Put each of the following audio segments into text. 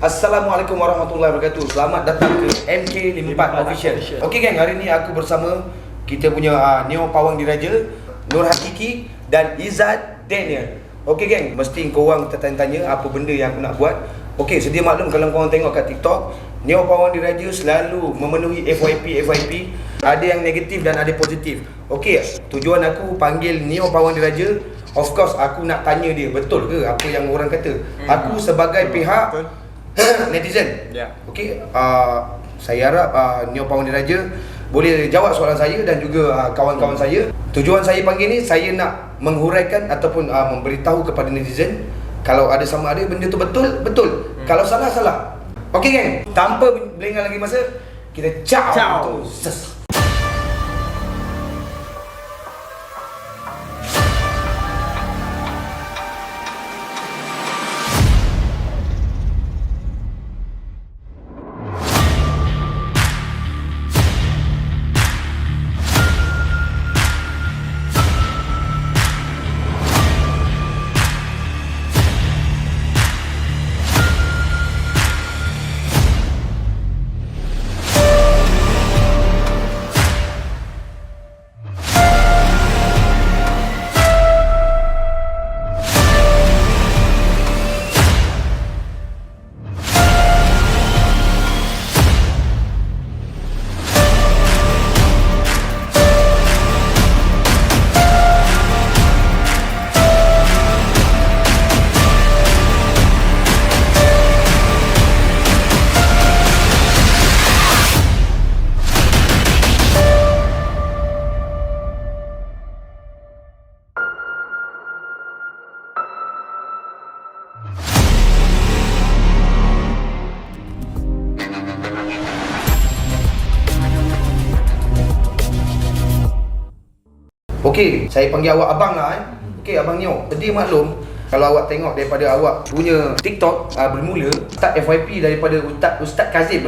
Assalamualaikum warahmatullahi wabarakatuh. Selamat datang ke MK54 Official. Okey geng, hari ni aku bersama kita punya Neo Pawang Diraja, Nur Hakiki dan Izzat Daniel. Okey geng, mesti korang tertanya-tanya apa benda yang aku nak buat. Okey, sedia maklum kalau korang tengok kat TikTok, Neo Pawang Diraja selalu memenuhi FYP. Ada yang negatif dan ada positif. Okey, tujuan aku panggil Neo Pawang Diraja, of course aku nak tanya dia betul ke apa yang orang kata. Aku sebagai pihak netizen. Okey, saya harap Neo Pawang Diraja boleh jawab soalan saya dan juga kawan-kawan saya. Tujuan saya panggil ni, saya nak menghuraikan ataupun memberitahu kepada netizen kalau ada sama ada benda tu betul. Kalau salah. Okey geng, tanpa melengah lagi masa, kita ciao. Okey, saya panggil awak abang lah Okey, Abang Neo. Jadi maklum kalau awak tengok daripada awak punya TikTok bermula start FYP daripada Ustaz Kazim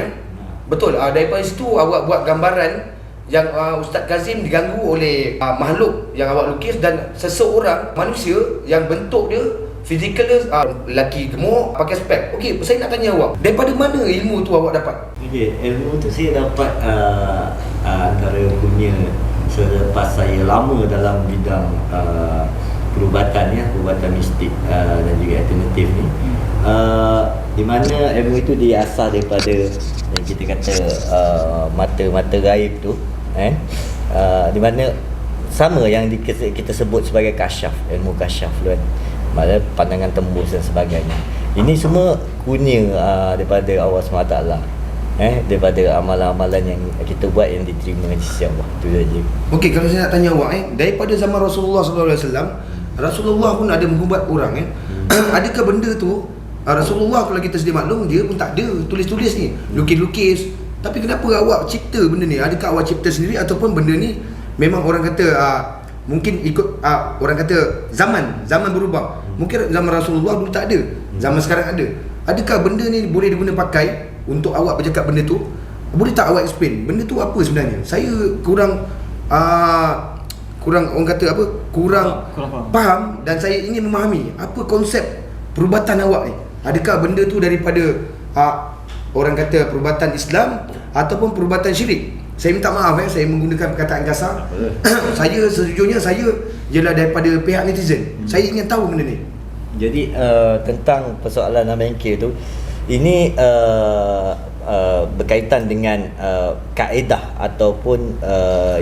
Betul, daripada situ awak buat gambaran yang Ustaz Kazim diganggu oleh makhluk yang awak lukis dan seseorang manusia yang bentuk dia fizikal dia lelaki gemuk pakai spek. Okey, saya nak tanya awak, daripada mana ilmu tu awak dapat? Okey, ilmu tu saya dapat antara punya selepas saya lama dalam bidang perubatan mistik dan juga alternatif ni, di mana ilmu itu diasah daripada yang kita kata mata gaib tu, di mana sama yang kita sebut sebagai kasyaf, ilmu kasyaf tu kan, maknanya pandangan tembus dan sebagainya. Ini semua kurnia daripada Allah SWT, daripada amalan-amalan yang kita buat yang diterima di sisi Allah. Itu saja. Okey, kalau saya nak tanya awak daripada zaman Rasulullah SAW, Rasulullah pun ada mengubat orang adakah benda tu Rasulullah, kalau kita sedia maklum, dia pun tak ada tulis-tulis ni, lukis-lukis. Tapi kenapa awak cipta benda ni? Adakah awak cipta sendiri ataupun benda ni memang orang kata mungkin ikut orang kata zaman berubah. Mungkin zaman Rasulullah dulu tak ada, zaman sekarang ada. Adakah benda ni boleh diguna pakai untuk awak bercakap benda tu? Boleh tak awak explain benda tu apa sebenarnya? Saya kurang orang kata apa? Kurang faham dan saya ingin memahami apa konsep perubatan awak ni. Adakah benda tu daripada orang kata perubatan Islam ataupun perubatan syirik? Saya minta maaf saya menggunakan perkataan kasar. Sejujurnya saya ialah daripada pihak netizen. Saya ingin tahu benda ni. Jadi tentang persoalan MK tu, ini berkaitan dengan kaedah ataupun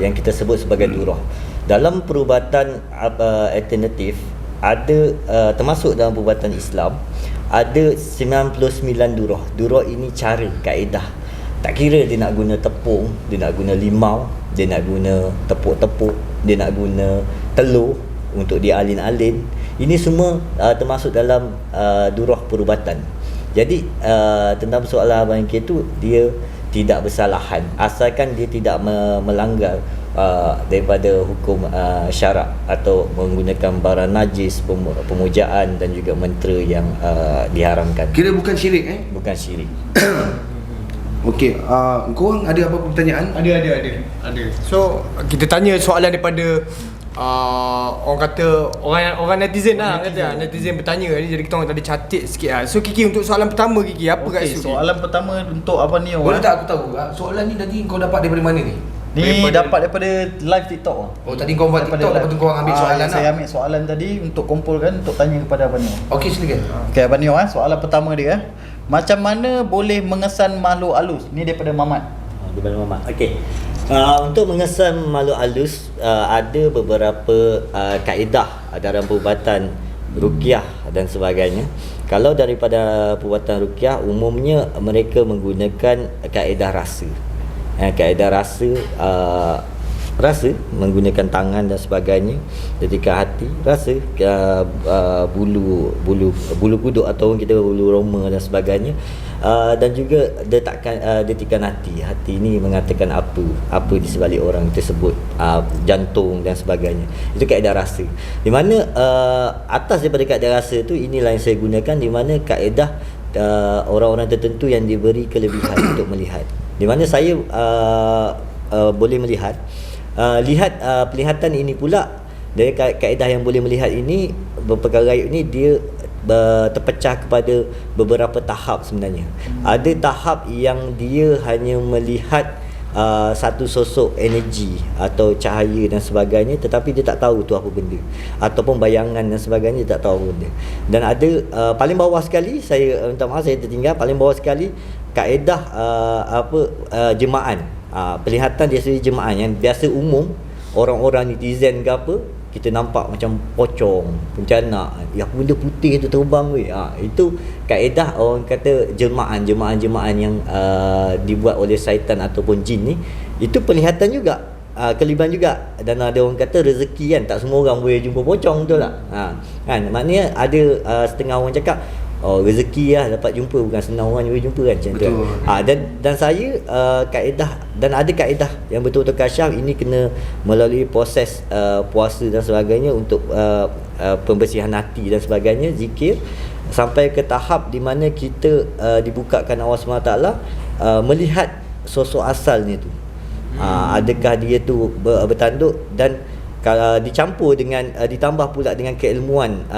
yang kita sebut sebagai durah. Dalam perubatan alternatif ada termasuk dalam perubatan Islam ada 99 durah. Durah ini cara, kaedah. Tak kira dia nak guna tepung, dia nak guna limau, dia nak guna tepuk-tepuk, dia nak guna telur untuk dialin-alin. Ini semua termasuk dalam durah perubatan. Jadi tentang soalan Abang K tu, dia tidak bersalahan asalkan dia tidak melanggar daripada hukum syarak atau menggunakan barang najis, pemujaan dan juga mentera yang diharamkan. Kira bukan syirik Bukan syirik. Okey, korang ada apa-apa pertanyaan? Ada. So kita tanya soalan daripada orang kata orang netizen lah kata netizen bertanya ni, jadi kita orang tadi catat sikit lah. So Kiki, untuk soalan pertama Kiki, apa kat Su? Soalan pertama untuk Abang Neo. Boleh tak aku tahu soalan ni tadi kau dapat daripada mana ni? Ni dapat daripada live TikTok. Oh tadi kau buat TikTok, lepas tu kau ambil soalan Saya ambil soalan tadi untuk kumpulkan untuk tanya kepada Abang Neo. Okey, silakan. Okey Abang Neo, soalan pertama dia, macam mana boleh mengesan makhluk halus? Ni daripada Mamat. Daripada Mamat. Okey. Untuk mengesan makhluk halus, ada beberapa kaedah dalam perubatan ruqyah dan sebagainya. Kalau daripada perubatan ruqyah, umumnya mereka menggunakan kaedah rasa. Kaedah rasa, rasa menggunakan tangan dan sebagainya, ketika hati rasa bulu kuduk atau kita bulu roma dan sebagainya, dan juga detikan hati ni mengatakan apa di sebalik orang tersebut, jantung dan sebagainya. Itu kaedah rasa, di mana atas daripada kaedah rasa tu, inilah yang saya gunakan, di mana kaedah orang-orang tertentu yang diberi kelebihan untuk melihat, di mana saya boleh melihat. Penglihatan ini pula, dari kaedah yang boleh melihat ini, perkara gaib ni dia terpecah kepada beberapa tahap sebenarnya. Ada tahap yang dia hanya melihat satu sosok energi atau cahaya dan sebagainya, tetapi dia tak tahu tu apa benda, ataupun bayangan dan sebagainya, dia tak tahu apa benda. Dan ada paling bawah sekali, saya minta maaf saya tertinggal, paling bawah sekali kaedah jemaan. Penglihatan dia sendiri jemaah yang biasa umum orang-orang netizen ke apa, kita nampak macam pocong, pencanak, apa benda putih tu terbang weh. Itu kaedah orang kata jemaah yang dibuat oleh syaitan ataupun jin ni. Itu penglihatan juga, kelebihan juga. Dan ada orang kata rezeki kan, tak semua orang boleh jumpa pocong, betul tak? Kan, maknanya ada setengah orang cakap, rezeki lah dapat jumpa, bukan senang orang boleh jumpa kan, macam tu kan. Dan saya kaedah, dan ada kaedah yang betul-betul kasyaf, ini kena melalui proses puasa dan sebagainya untuk pembersihan hati dan sebagainya, zikir, sampai ke tahap di mana kita dibukakan Allah SWT melihat sosok asalnya tu. Adakah dia tu bertanduk, dan dicampur dengan ditambah pula dengan keilmuan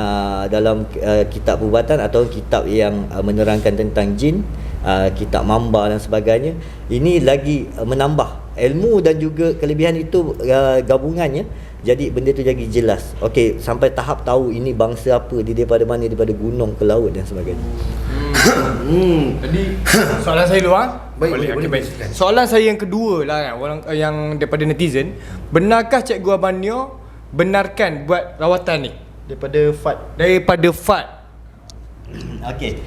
dalam kitab perubatan atau kitab yang menerangkan tentang jin, kitab mamba dan sebagainya. Ini lagi menambah ilmu dan juga kelebihan itu, gabungannya, jadi benda tu jadi jelas. Okey, sampai tahap tahu ini bangsa apa, dia daripada mana, daripada gunung ke laut dan sebagainya. Jadi soalan saya dulu Baik. Soalan saya yang kedua lah kan, orang yang daripada netizen, benarkah Cikgu Abang Neo benarkan buat rawatan ni daripada Fat? Okey.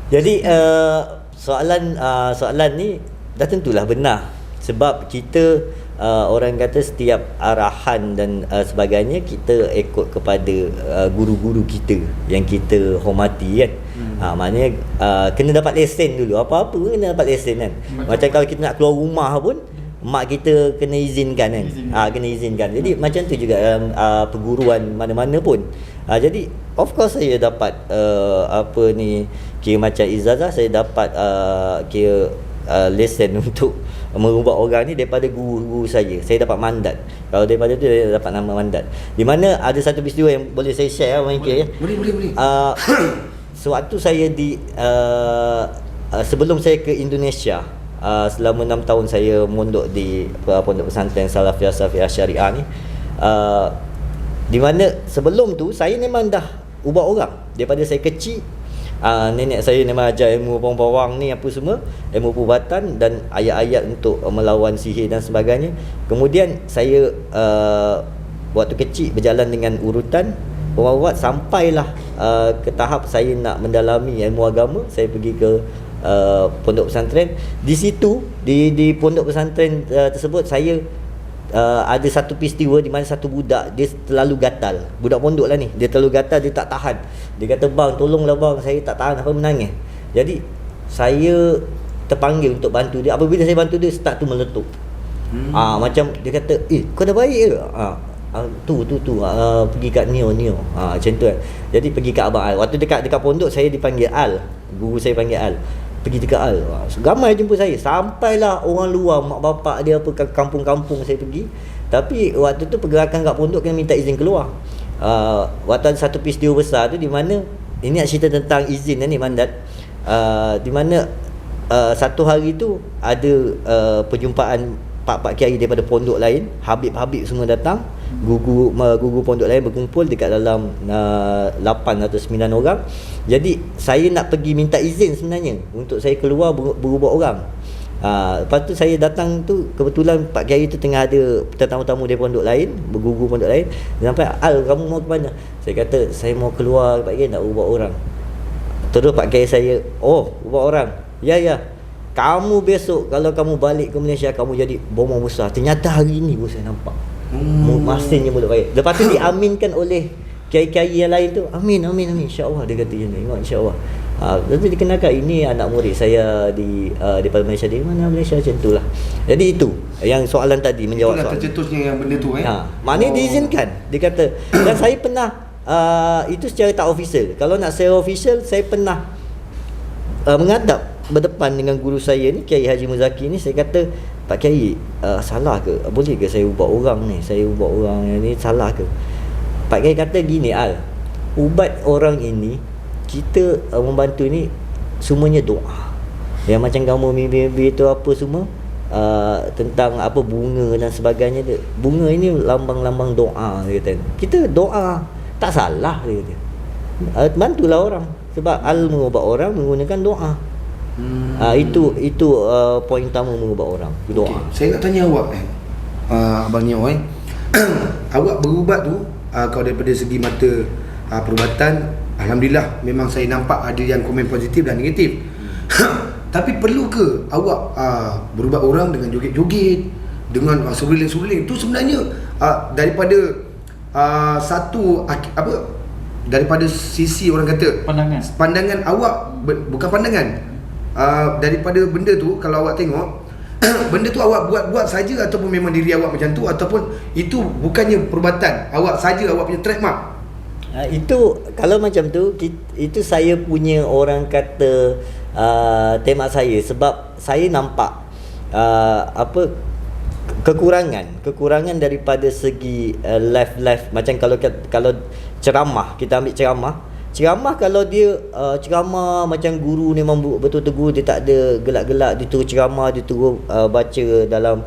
Jadi soalan ni dah tentulah benar, sebab kita orang kata setiap arahan dan sebagainya kita ikut kepada guru-guru kita yang kita hormati kan. Maknanya kena dapat lesen dulu, apa-apa pun kena dapat lesen kan. Macam kalau kita nak keluar rumah pun, mak kita kena izinkan kan. Kena izinkan. Jadi macam tu juga dalam perguruan mana-mana pun. Jadi of course saya dapat kira macam ijazah, saya dapat kira lesen untuk merubah orang ni daripada guru saya. Saya dapat mandat. Kalau daripada tu saya dapat nama mandat. Di mana ada satu peristiwa yang boleh saya share ya. Boleh. Sewaktu saya sebelum saya ke Indonesia, selama 6 tahun saya mondok di pondok pesantren Salafiyah Syariah ni, di mana sebelum tu saya memang dah ubah orang daripada saya kecil. Nenek saya memang ajar ilmu bawang-bawang ni apa semua, ilmu perubatan dan ayat-ayat untuk melawan sihir dan sebagainya. Kemudian saya waktu kecil berjalan dengan urutan ubat-ubat, sampailah ke tahap saya nak mendalami ilmu agama. Saya pergi ke pondok pesantren. Di situ di pondok pesantren tersebut saya ada satu peristiwa di mana satu budak dia terlalu gatal. Budak pondok lah ni, dia terlalu gatal, dia tak tahan. Dia kata, "Bang, tolonglah bang, saya tak tahan." Apa menangis. Jadi saya terpanggil untuk bantu dia. Apabila saya bantu dia, start tu meletup. Macam dia kata, "Kau dah baik ke?" Tu pergi kat Neo macam tu kan. Jadi pergi kat Abang Al. Waktu dekat pondok saya dipanggil Al. Guru saya panggil Al. Pergi dekat Al. Ramai jumpa saya. Sampailah orang luar, mak bapak dia apa, kampung-kampung saya pergi. Tapi waktu tu pergerakan kat pondok kena minta izin keluar. Waktu ada satu peristiwa besar tu di mana ini nak cerita tentang izin ni mandat. Di mana satu hari tu ada perjumpaan pak-pak kiai daripada pondok lain, habib-habib semua datang, guru pondok lain berkumpul dekat dalam 8 atau 9 orang. Jadi saya nak pergi minta izin sebenarnya untuk saya keluar berubah orang. Lepas tu saya datang tu, kebetulan pak kiai tu tengah ada tetamu-tamu dari pondok lain, berguru pondok lain. Dia sampai, "Al, kamu mau ke mana?" Saya kata, "Saya mau keluar pak kiai, nak ubah orang." Terus pak kiai saya, "Oh, ubah orang. Ya, kamu besok kalau kamu balik ke Malaysia, kamu jadi bomong besar." Ternyata hari ni pun saya nampak masinnya mulut baik. Lepas tu diaminkan oleh kiai-kiai yang lain tu. Amin, insya-Allah, dia kata macam ni. Insya-Allah. Lepas dikenalkan, ini anak murid saya daripada Malaysia. Di mana Malaysia, macam itulah. Jadi itu yang soalan tadi, menjawab itulah soalan. tercetusnya yang benda tu Maknanya diizinkan. Dia kata, dan saya pernah itu secara tak official. Kalau nak secara official, saya pernah menghadap berdepan dengan guru saya ni, Kiai Haji Muzaki ni. Saya kata, "Pak Kiai, salah ke? Boleh ke saya ubah orang ni? Saya ubah orang ni, salah ke?" Pak Kiai kata gini, "Al, ubat orang ini, kita membantu ni semuanya doa. Yang macam kamu mimpi-mimpi tu apa semua, tentang apa bunga dan sebagainya tu. Bunga ini lambang-lambang doa," dia kata. Kita doa, tak salah, dia kata. Bantulah orang. Sebab Al mengubah orang menggunakan doa. Itu poin utama mengubah orang, doa. Okay. Saya nak tanya awak Abang Nio awak berubat tu, kalau daripada segi mata perubatan, alhamdulillah memang saya nampak ada yang komen positif dan negatif. Tapi perlu ke awak berubat orang dengan joget-joget, dengan suruling-suruling? Itu sebenarnya daripada daripada sisi orang kata pandangan awak, bukan pandangan, daripada benda tu, kalau awak tengok benda tu awak buat saja, ataupun memang diri awak macam tu, ataupun itu bukannya perubatan, awak saja, awak punya trademark? Itu kalau macam tu, itu saya punya orang kata tema saya. Sebab saya nampak kekurangan daripada segi live macam kalau ceramah, kita ambil ceramah kalau dia ceramah macam guru ni memang betul-betul guru, dia tak ada gelak-gelak, dia terus ceramah, dia terus baca dalam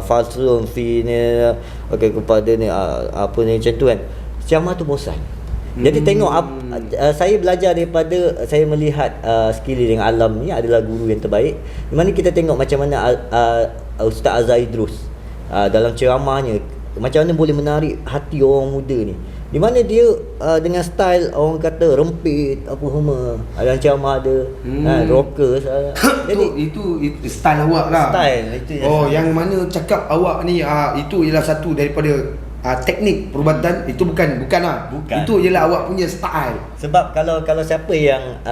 faslun fi ni, okey, kepada ni apa ni, macam tu kan. Ceramah tu bosan. Jadi tengok saya belajar daripada, saya melihat sekeliling alam ni adalah guru yang terbaik. Di mana kita tengok macam mana Ustaz Azhar Idrus dalam ceramahnya, macam mana boleh menarik hati orang muda ni. Di mana dia dengan style orang kata rempit apa semua. Dalam ceramah ada rockers. Jadi itu style awak lah. Style itu. Yang mana cakap awak ni itu ialah satu daripada teknik perubatan. Itu bukan. Itu ialah awak punya style. Sebab kalau siapa yang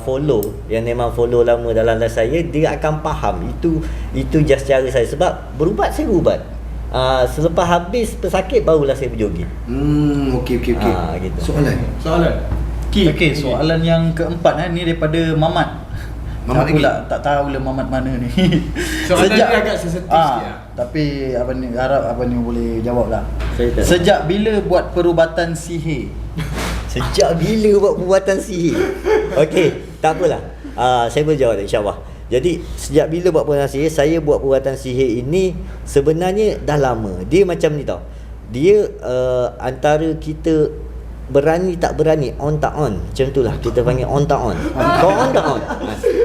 follow, yang memang follow lama dalam live saya, dia akan faham itu just cara saya. Sebab berubat, saya berubat. Selepas habis pesakit barulah saya berjoget. Okey. Gitu. Soalan. Okey, soalan yang keempat ni daripada Mamat. Mamat Aku lagi? lah tak tahulah Mamat mana ni. Soalan dia agak sensitif sikit lah. Tapi abang ni harap abang ni boleh jawab lah. Saya tak. Sejak bila buat perubatan sihir? Sejak bila buat perbuatan sihir? Okey, tak apalah. Saya boleh jawab insya-Allah. Jadi sejak bila buat perbuatan sihir? Saya buat perbuatan sihir ini sebenarnya dah lama. Dia macam ni tau. Dia antara kita berani tak berani, on tak on. Macam itulah kita panggil on tak on. Kau on tak on.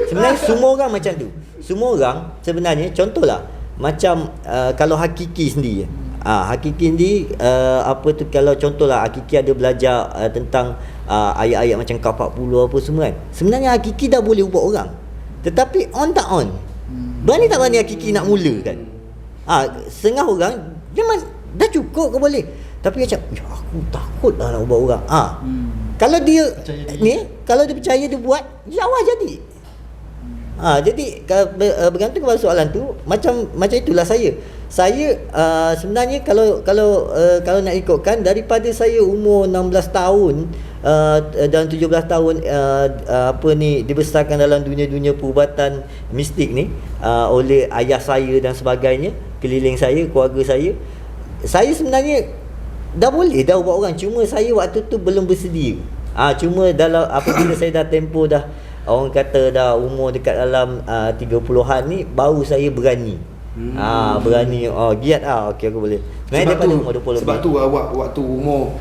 Sebenarnya semua orang macam tu. Semua orang sebenarnya, contohlah macam kalau hakiki sendiri. Hakiki sendiri apa tu, kalau contohlah hakiki ada belajar tentang ayat-ayat macam K40 apa semua kan. Sebenarnya hakiki dah boleh ubah orang. Tetapi on tak on, berani tak berani hakiki nak mula kan. Setengah orang memang dah cukup ke boleh, tapi macam aku takut lah nak ubah orang. Kalau dia ni, kalau dia percaya dia buat, insya-Allah jadi. Jadi bergantung kepada soalan tu, macam itulah saya. Saya sebenarnya kalau nak ikutkan, daripada saya umur 16 tahun dan 17 tahun dibesarkan dalam dunia perubatan mistik ni oleh ayah saya dan sebagainya, keliling saya, keluarga saya. saya sebenarnya dah boleh dah buat orang, cuma saya waktu tu belum bersedia. Cuma dalam apabila saya dah tempoh dah, orang kata dah umur dekat dalam 30-an ni, baru saya berani. Berani giat okey aku boleh. Sebenarnya daripada umur 20 lebih. Sebab tu awak waktu umur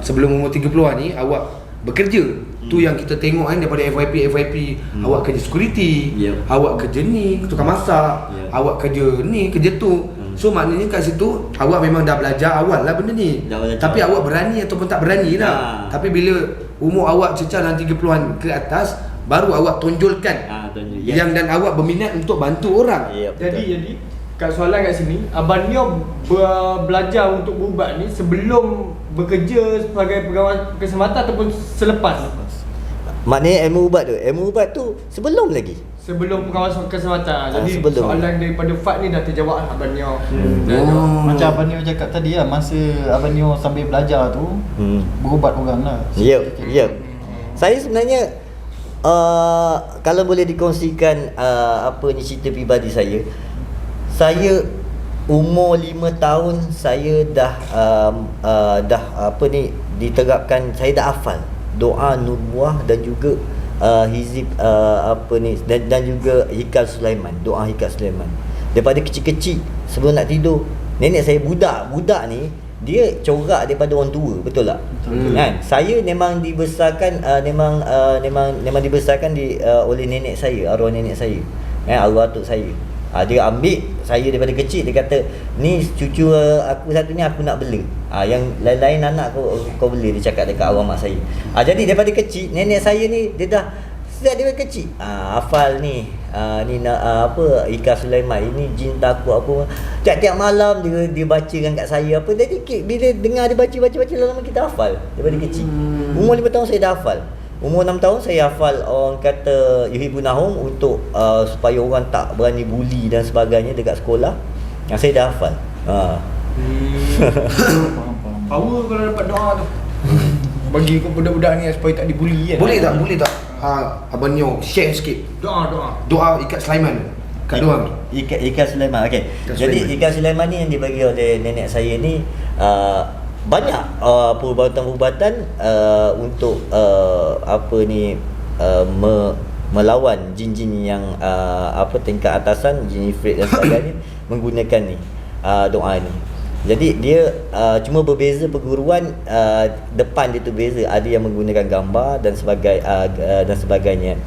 sebelum umur 30-an ni awak bekerja. Tu yang kita tengok kan, daripada FYP awak kerja security, awak kerja ni tukang masak, awak kerja ni kerja tu. So maknanya kat situ awak memang dah belajar awal lah benda ni. Tapi awak berani ataupun tak berani lah. Tapi bila umur awak cecah dalam 30-an ke atas, baru awak tonjolkan yang dan awak berminat untuk bantu orang. Jadi kat soalan kat sini, Abang Nio belajar untuk berubat ni sebelum bekerja sebagai pegawai keselamatan ataupun selepas? Maknanya ilmu ubat tu sebelum lagi. Sebelum pengawasan keselamatan. Jadi sebelum. soalan daripada Fat ni dah terjawab lah Abang Nio. Macam Abang Nio cakap tadi lah, masa Abang Nio sambil belajar tu berubat orang lah. Ya. Saya sebenarnya kalau boleh dikongsikan cerita peribadi saya. Saya umur 5 tahun saya dah diterapkan, saya dah hafal doa nubuah dan juga hizib dan juga Hikal Sulaiman, doa Hikal Sulaiman. Daripada kecil-kecil sebelum nak tidur, nenek saya budak ni dia corak daripada orang tua, betul tak? Kan? Saya memang dibesarkan memang dibesarkan oleh nenek saya, arwah nenek saya. Arwah atuk saya. Dia ambil saya daripada kecil, dia kata, "Ni cucu aku satu ni aku nak bela. Yang lain-lain anak kau bela," dia cakap dekat arwah mak saya. Jadi daripada kecil nenek saya ni dia dah sejak daripada kecil hafal ni Ika Sulaiman, ini jin takut apa. Tiap-tiap malam dia bacakan kat saya apa. Jadi bila dengar dia baca lama-lama kita hafal daripada kecil. Umur 5 tahun saya dah hafal. Umur 6 tahun saya hafal orang kata yuhibunahum untuk supaya orang tak berani bully dan sebagainya dekat sekolah. Saya dah hafal. Power kalau dapat doa tu. Bagi budak-budak ni supaya tak dibuli kan. Boleh tak Abang Nio share sikit doa Ikat Sulaiman kat doang. Ikat Sulaiman. Okey. Jadi Ikat Sulaiman ni yang dibagi oleh nenek saya ni banyak perubatan-perubatan untuk melawan jin-jin yang tingkat atasan, jin ifrit dan sebagainya menggunakan ni doa ni. Jadi dia cuma berbeza perguruan, depan dia tu beza, ada yang menggunakan gambar dan sebagainya.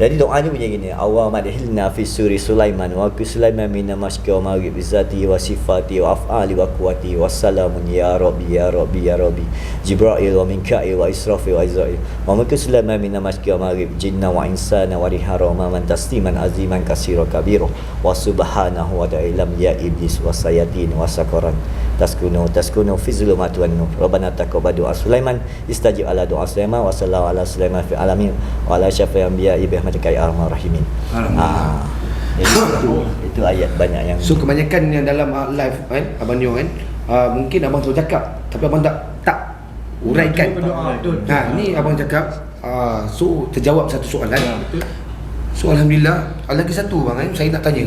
Jadi doa ni bunyi gini, Allahumma adkhilna fi suri Sulaiman wa qi Sulaiman min mashki wa maghrib bizati wa sifati wa af'ali wa quwwati wa salamun ya rabbi ya rabbi ya rabbi Jibril wa Mikail wa Israfil wa Israil wa qi Sulaiman min mashki wa maghrib jinna wa insana wa riharama man tasliman aziman kasira kabira wa subhanahu wa ta'ala ya iblis wa sayatin wa sakaran taskunu fi zulumati wan nur rabbana taqabbal du'a Sulaiman istajib ala du'a Sulaiman wa sallallahu ala Sulaiman fi alamin wa ala syafi'il anbiya ibahmatika ya arhamar rahimin. Itu ayat banyak yang so kebanyakan yang dalam live kan Abang Nio kan mungkin abang selalu cakap tapi abang tak uraikan. Ni abang cakap so terjawab satu soalan. So alhamdulillah. Lagi satu bang saya nak tanya.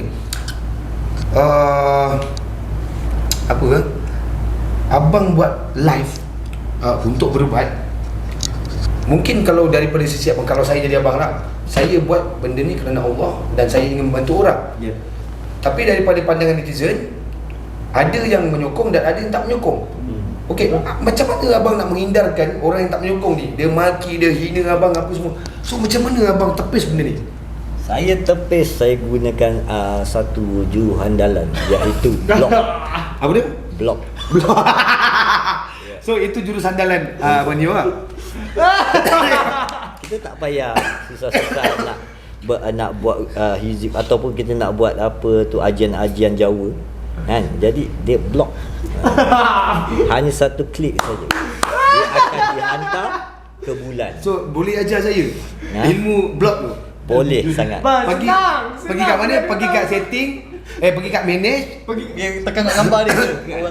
Abang buat live untuk berubat. Mungkin kalau daripada sisi abang, kalau saya jadi abang lah, saya buat benda ni kerana Allah dan saya ingin membantu orang. Tapi daripada pandangan netizen, ada yang menyokong dan ada yang tak menyokong. Okey, macam mana abang nak menghindarkan orang yang tak menyokong ni? Dia maki, dia hina abang apa semua. So macam mana abang tepis benda ni? Saya tepis, saya gunakan satu juru andalan, iaitu blok. Apa dia? Blok. So itu jurus andalan Abang Nio lah. Kita tak payah susah-susah nak buat hizib ataupun kita nak buat apa tu ajian-ajian Jawa kan. Jadi dia blok. Hanya satu klik saja. Dia akan dihantar ke bulan. So boleh ajar saya ilmu blok tu? Boleh sangat. Pergi kat mana? Pergi kat setting, pergi kat manage, Tekan kat gambar dia.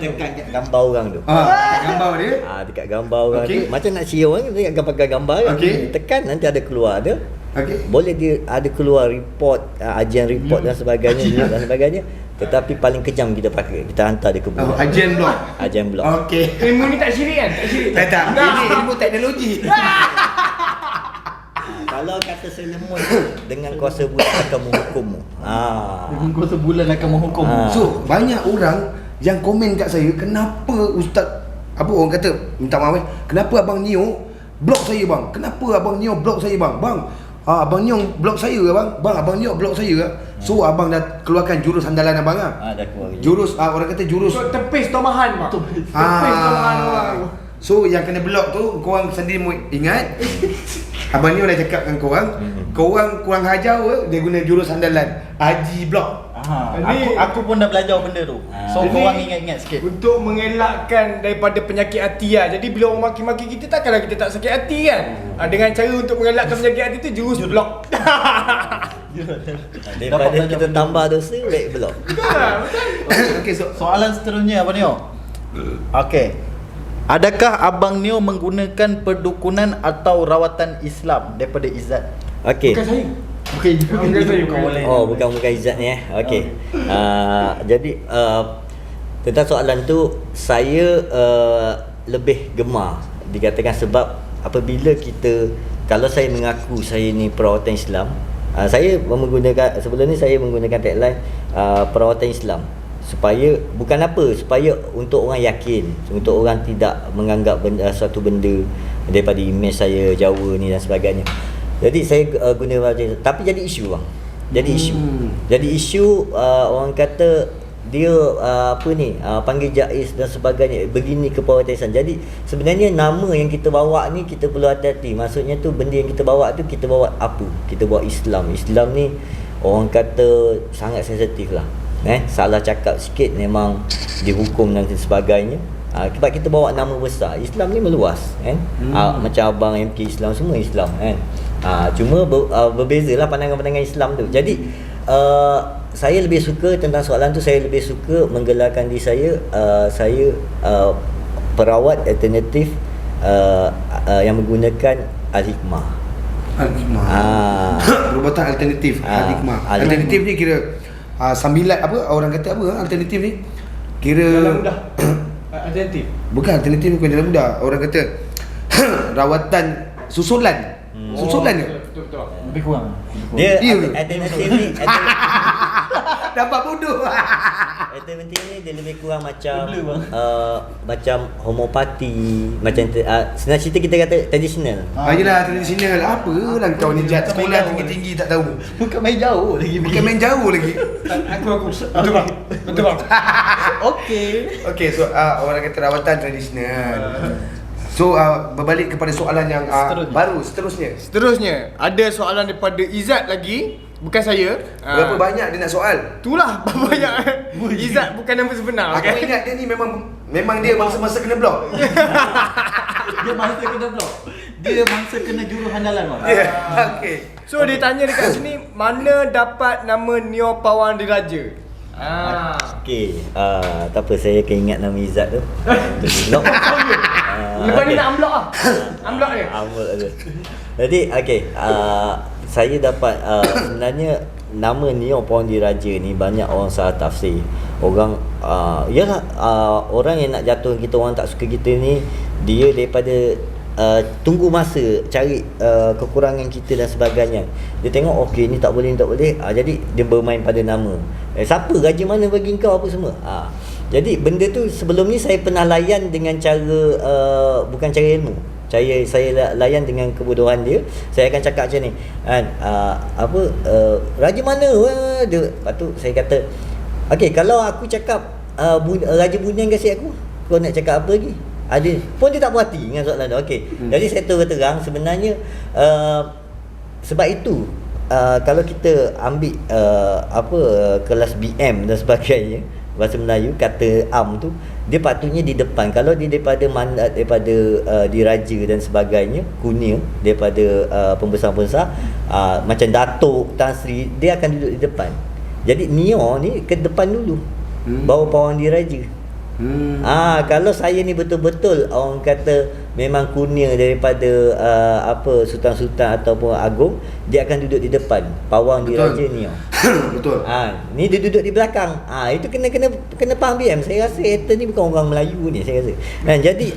Tekan kat gambar orang tu. kat gambar dia. Dekat gambar orang tu. Macam nak cium kan, pakai gambar kan. Tekan nanti ada keluar dia. Okey. Boleh dia ada keluar report, ajian report dan sebagainya dan sebagainya. Tetapi paling kejam kita pakai, kita hantar dia ke blok. Ajian blok. Ajian blok. Okey. Ilmu ni tak syirik kan? Tak syirik. Tak. Ini ilmu teknologi. Kalau kata selemun dengan kuasa bulan akan menghukummu. Dengan kuasa bulan akan menghukum. So, banyak orang yang komen kat saya, kenapa Ustaz, apa orang kata, minta maaf kenapa Abang Neo blok saya bang? Kenapa Abang Neo blok saya bang? Bang, Abang Neo blok saya ke bang? Bang, Abang Neo blok saya ke? So, abang dah keluarkan jurus andalan abang lah. Dah keluar. Jurus, orang kata jurus. Untuk tepis tomahan bang. Tepis tomahan orang. So, yang kena blok tu, korang sendiri mau ingat. Abang Neo dah cakap dengan korang, korang kurang hajar ke, dia guna jurus andalan. Haji blok. Aku pun dah belajar benda tu. So Jadi, korang ingat-ingat sikit. Untuk mengelakkan daripada penyakit hati lah. Jadi bila orang maki-maki kita, takkanlah kita tak sakit hati kan. Dengan cara untuk mengelakkan penyakit hati tu, jurus blok. Daripada kita tambah dosa, baik blok. Okey, so Soalan seterusnya Abang Neo. Okey. Adakah Abang Neo menggunakan perdukunan atau rawatan Islam daripada Izzat? Okey. Bukan saya. Bukan saya. boleh. Oh, bukan Izzat ni Okey. Jadi tentang soalan tu, saya lebih gemar dikatakan sebab apabila kita, kalau saya mengaku saya ni perawatan Islam, saya menggunakan, sebelum ni saya menggunakan tagline perawatan Islam, supaya bukan apa, supaya untuk orang yakin, untuk orang tidak menganggap suatu benda daripada imej saya Jawa ni dan sebagainya. Jadi saya guna macam, tapi jadi isu bang. Jadi isu orang kata dia panggil jaiz dan sebagainya, begini keperawatan. Jadi sebenarnya nama yang kita bawa ni kita perlu hati-hati. Maksudnya tu benda yang kita bawa tu, kita bawa apa? Kita bawa Islam. Islam ni orang kata sangat sensitif lah. Salah cakap sikit memang dihukum dan sebagainya. Sebab kita bawa nama besar. Islam ni meluas kan. Macam abang MK Islam, semua Islam kan. Cuma berbezalah pandangan-pandangan Islam tu. Jadi saya lebih suka tentang soalan tu, saya lebih suka menggelarkan diri saya perawat alternatif yang menggunakan Al-Hikmah. Perubatan alternatif. Al-Hikmah. Alternatif ni kira sambilan apa, orang kata apa alternatif ni? Kira Dalam mudah. Alternatif. Bukan alternatif, bukan dalam mudah. Orang kata rawatan susulan. Susulan ke? Betul. Lebih kurang. Dia Dia. alternatif ni Dapat bodoh. alternatif ni dia lebih kurang macam Blur, bang. macam homopati, macam senang cerita kita kata tradisional. Yelah, tradisional. Apa lah kau ni Jad, sekolah tinggi-tinggi tak tahu. Bukan main jauh lagi. Bukan main jauh lagi. Aku. Betul bang. Betul bang. Okey. Okey, so orang kata rawatan tradisional. So berbalik kepada soalan yang baru seterusnya. Seterusnya, ada soalan daripada Izzat lagi. Bukan saya. Berapa banyak dia nak soal? Itulah berapa banyak. Izzat bukan nama sebenar. Aku ingat dia ni memang dia masa-masa kena blok. Dia mangsa kena blok. Dia mangsa kena juru handalan bang. Ya. Okey. So dia tanya dekat sini, mana dapat nama Neo Pawang Diraja? Okey, tak apa, saya akan ingat nama Izzat tu. Blok. Lepas ni nak unblock lah. Unblock dia. Unblock tu. Jadi okey, saya dapat sebenarnya nama Neo Pawang Diraja ni banyak orang salah tafsir. Orang yalah, orang yang nak jatuh kita, orang tak suka kita ni, dia daripada tunggu masa cari kekurangan kita dan sebagainya. Dia tengok okey ni tak boleh, jadi dia bermain pada nama. Siapa, raja mana bagi kau apa semua. Jadi benda tu sebelum ni saya pernah layan dengan cara bukan cara ilmu. Saya layan dengan kebodohan dia. Saya akan cakap macam ni kan, raja mana dia. Lepas tu saya kata, okey, kalau aku cakap Raja Bunian kasih aku, kau nak cakap apa lagi? Ada pun dia tak puas hati dengan soalan tu. Okey. Jadi saya terang sebenarnya sebab itu kalau kita ambil kelas BM dan sebagainya, bahasa Melayu kata am tu, dia patutnya di depan. Kalau dia daripada mandat, daripada diraja dan sebagainya, kunia daripada pembesar-pembesar macam Datuk, Tan Sri, dia akan duduk di depan. Jadi Neo ni ke depan dulu, bawa pawang diraja. Kalau saya ni betul-betul orang kata memang kurnia daripada sultan-sultan ataupun agung, dia akan duduk di depan pawang diraja Neo. Betul. Ni dia duduk di belakang. Itu kena faham BM. Saya rasa Ethan ni bukan orang Melayu ni, saya rasa. Jadi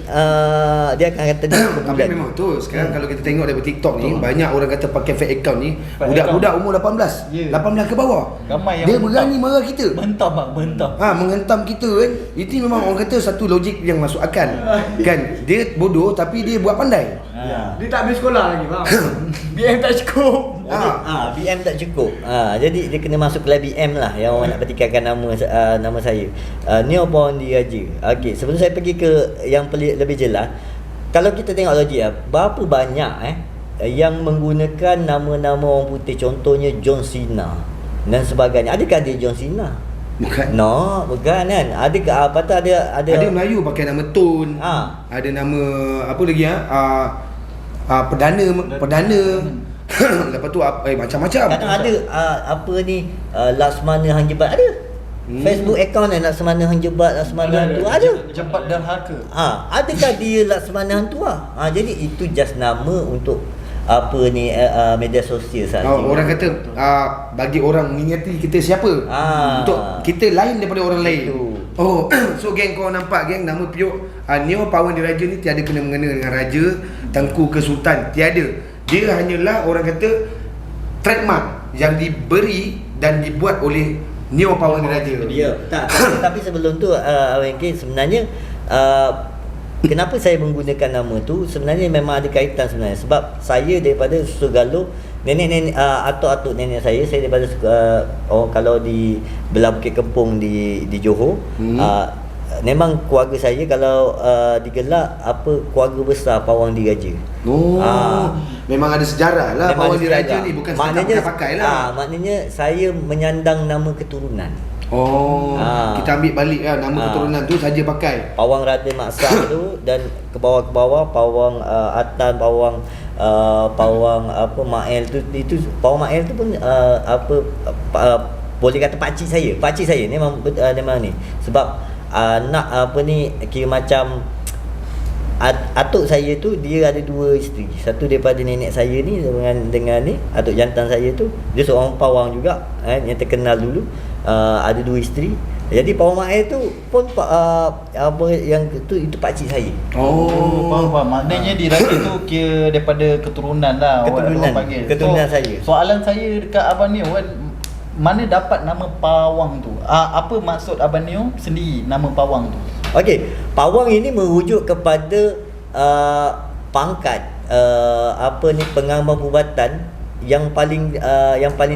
dia akan kata dia Tapi memang betul. Sekarang kalau kita tengok daripada TikTok ni, banyak orang kata pakai fake account ni, budak-budak umur 18, 18 ke bawah. Ramai yang dia berani marah kita. Mentam bang, mentam. Menghentam kita kan. Itu memang orang kata satu logik yang masuk akal. Kan? Dia bodoh tapi dia buat pandai. Dia tak habis sekolah lagi bang. BM tak cukup. BM tak cukup. Jadi dia kena masuk kelas BM lah yang orang nak petikankan nama saya. Neo Pawang Diraja. Okey, sebelum saya pergi ke yang lebih jelas, kalau kita tengok logik berapa banyak yang menggunakan nama-nama orang putih, contohnya John Cena dan sebagainya. Adakah dia John Cena? Bukan. No, bukan kan. Ada patut ada Melayu pakai nama Tun. Ada nama apa lagi perdana. Lepas tu macam-macam. Kadang ada Laksmana Hang Jebat ada. Facebook account Laksmana Hang Jebat, Laksmana Hang Tua ada. Jebat derhaka. Adakah dia Laksmana Hang Tua? Jadi itu just nama untuk media sosial saja. Orang kata bagi orang mengingati kita siapa. Untuk kita lain daripada orang lain. So geng, kau nampak geng, nama Piok Neo Pawang Diraja ni tiada kena-mengena dengan raja, tengku ke sultan, tiada. Dia hanyalah orang kata trademark yang diberi dan dibuat oleh Neo Pawang Diraja. Tapi sebelum tu sebenarnya kenapa saya menggunakan nama tu, sebenarnya memang ada kaitan sebenarnya. Sebab saya daripada Susu Galuh, nenek-nenek atuk-atuk nenek saya daripada kalau di belah Bukit Kempung di Johor. Memang keluarga saya kalau digelar keluarga besar Pawang Diraja. Memang ada sejarah lah Pawang Diraja ni, bukan sekadar pakai lah. Maknanya saya menyandang nama keturunan. Kita ambil balik lah nama keturunan tu saja pakai. Pawang Radin Maksar tu, dan ke bawah Pawang Atan, Pawang Mael tu. Itu Pawang Mael tu pun boleh kata pakcik saya memang ni. Sebab kira macam atuk saya tu dia ada 2 isteri. Satu daripada nenek saya ni dengan ni atuk jantan saya tu, dia seorang pawang juga yang terkenal dulu. Ada 2 isteri. Jadi Pawang Mael tu pun yang itu pakcik saya. Faham. Maknanya diraja tu kira daripada keturunan lah. Keturunan saya. Soalan saya dekat Abang Neo kan, mana dapat nama Pawang tu? Apa maksud Abang Neo sendiri nama Pawang tu? Okey, Pawang ini merujuk kepada pangkat pengamban perubatan yang paling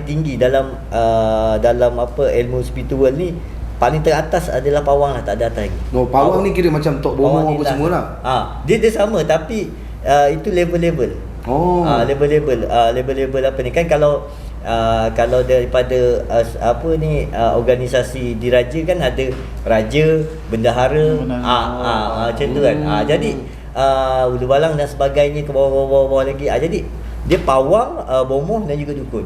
tinggi dalam ilmu spiritual ni. Paling teratas adalah Pawang lah, tak ada atas lagi. Pawang ni kira macam Tok Bomo apa semua lah. Dia sama, tapi itu level-level. Level-level apa ni kan, kalau daripada organisasi diraja kan ada raja, bendahara, macam tu kan. Jadi ulu balang dan sebagainya ke bawah lagi. Jadi dia pawang, bomoh dan juga dukun.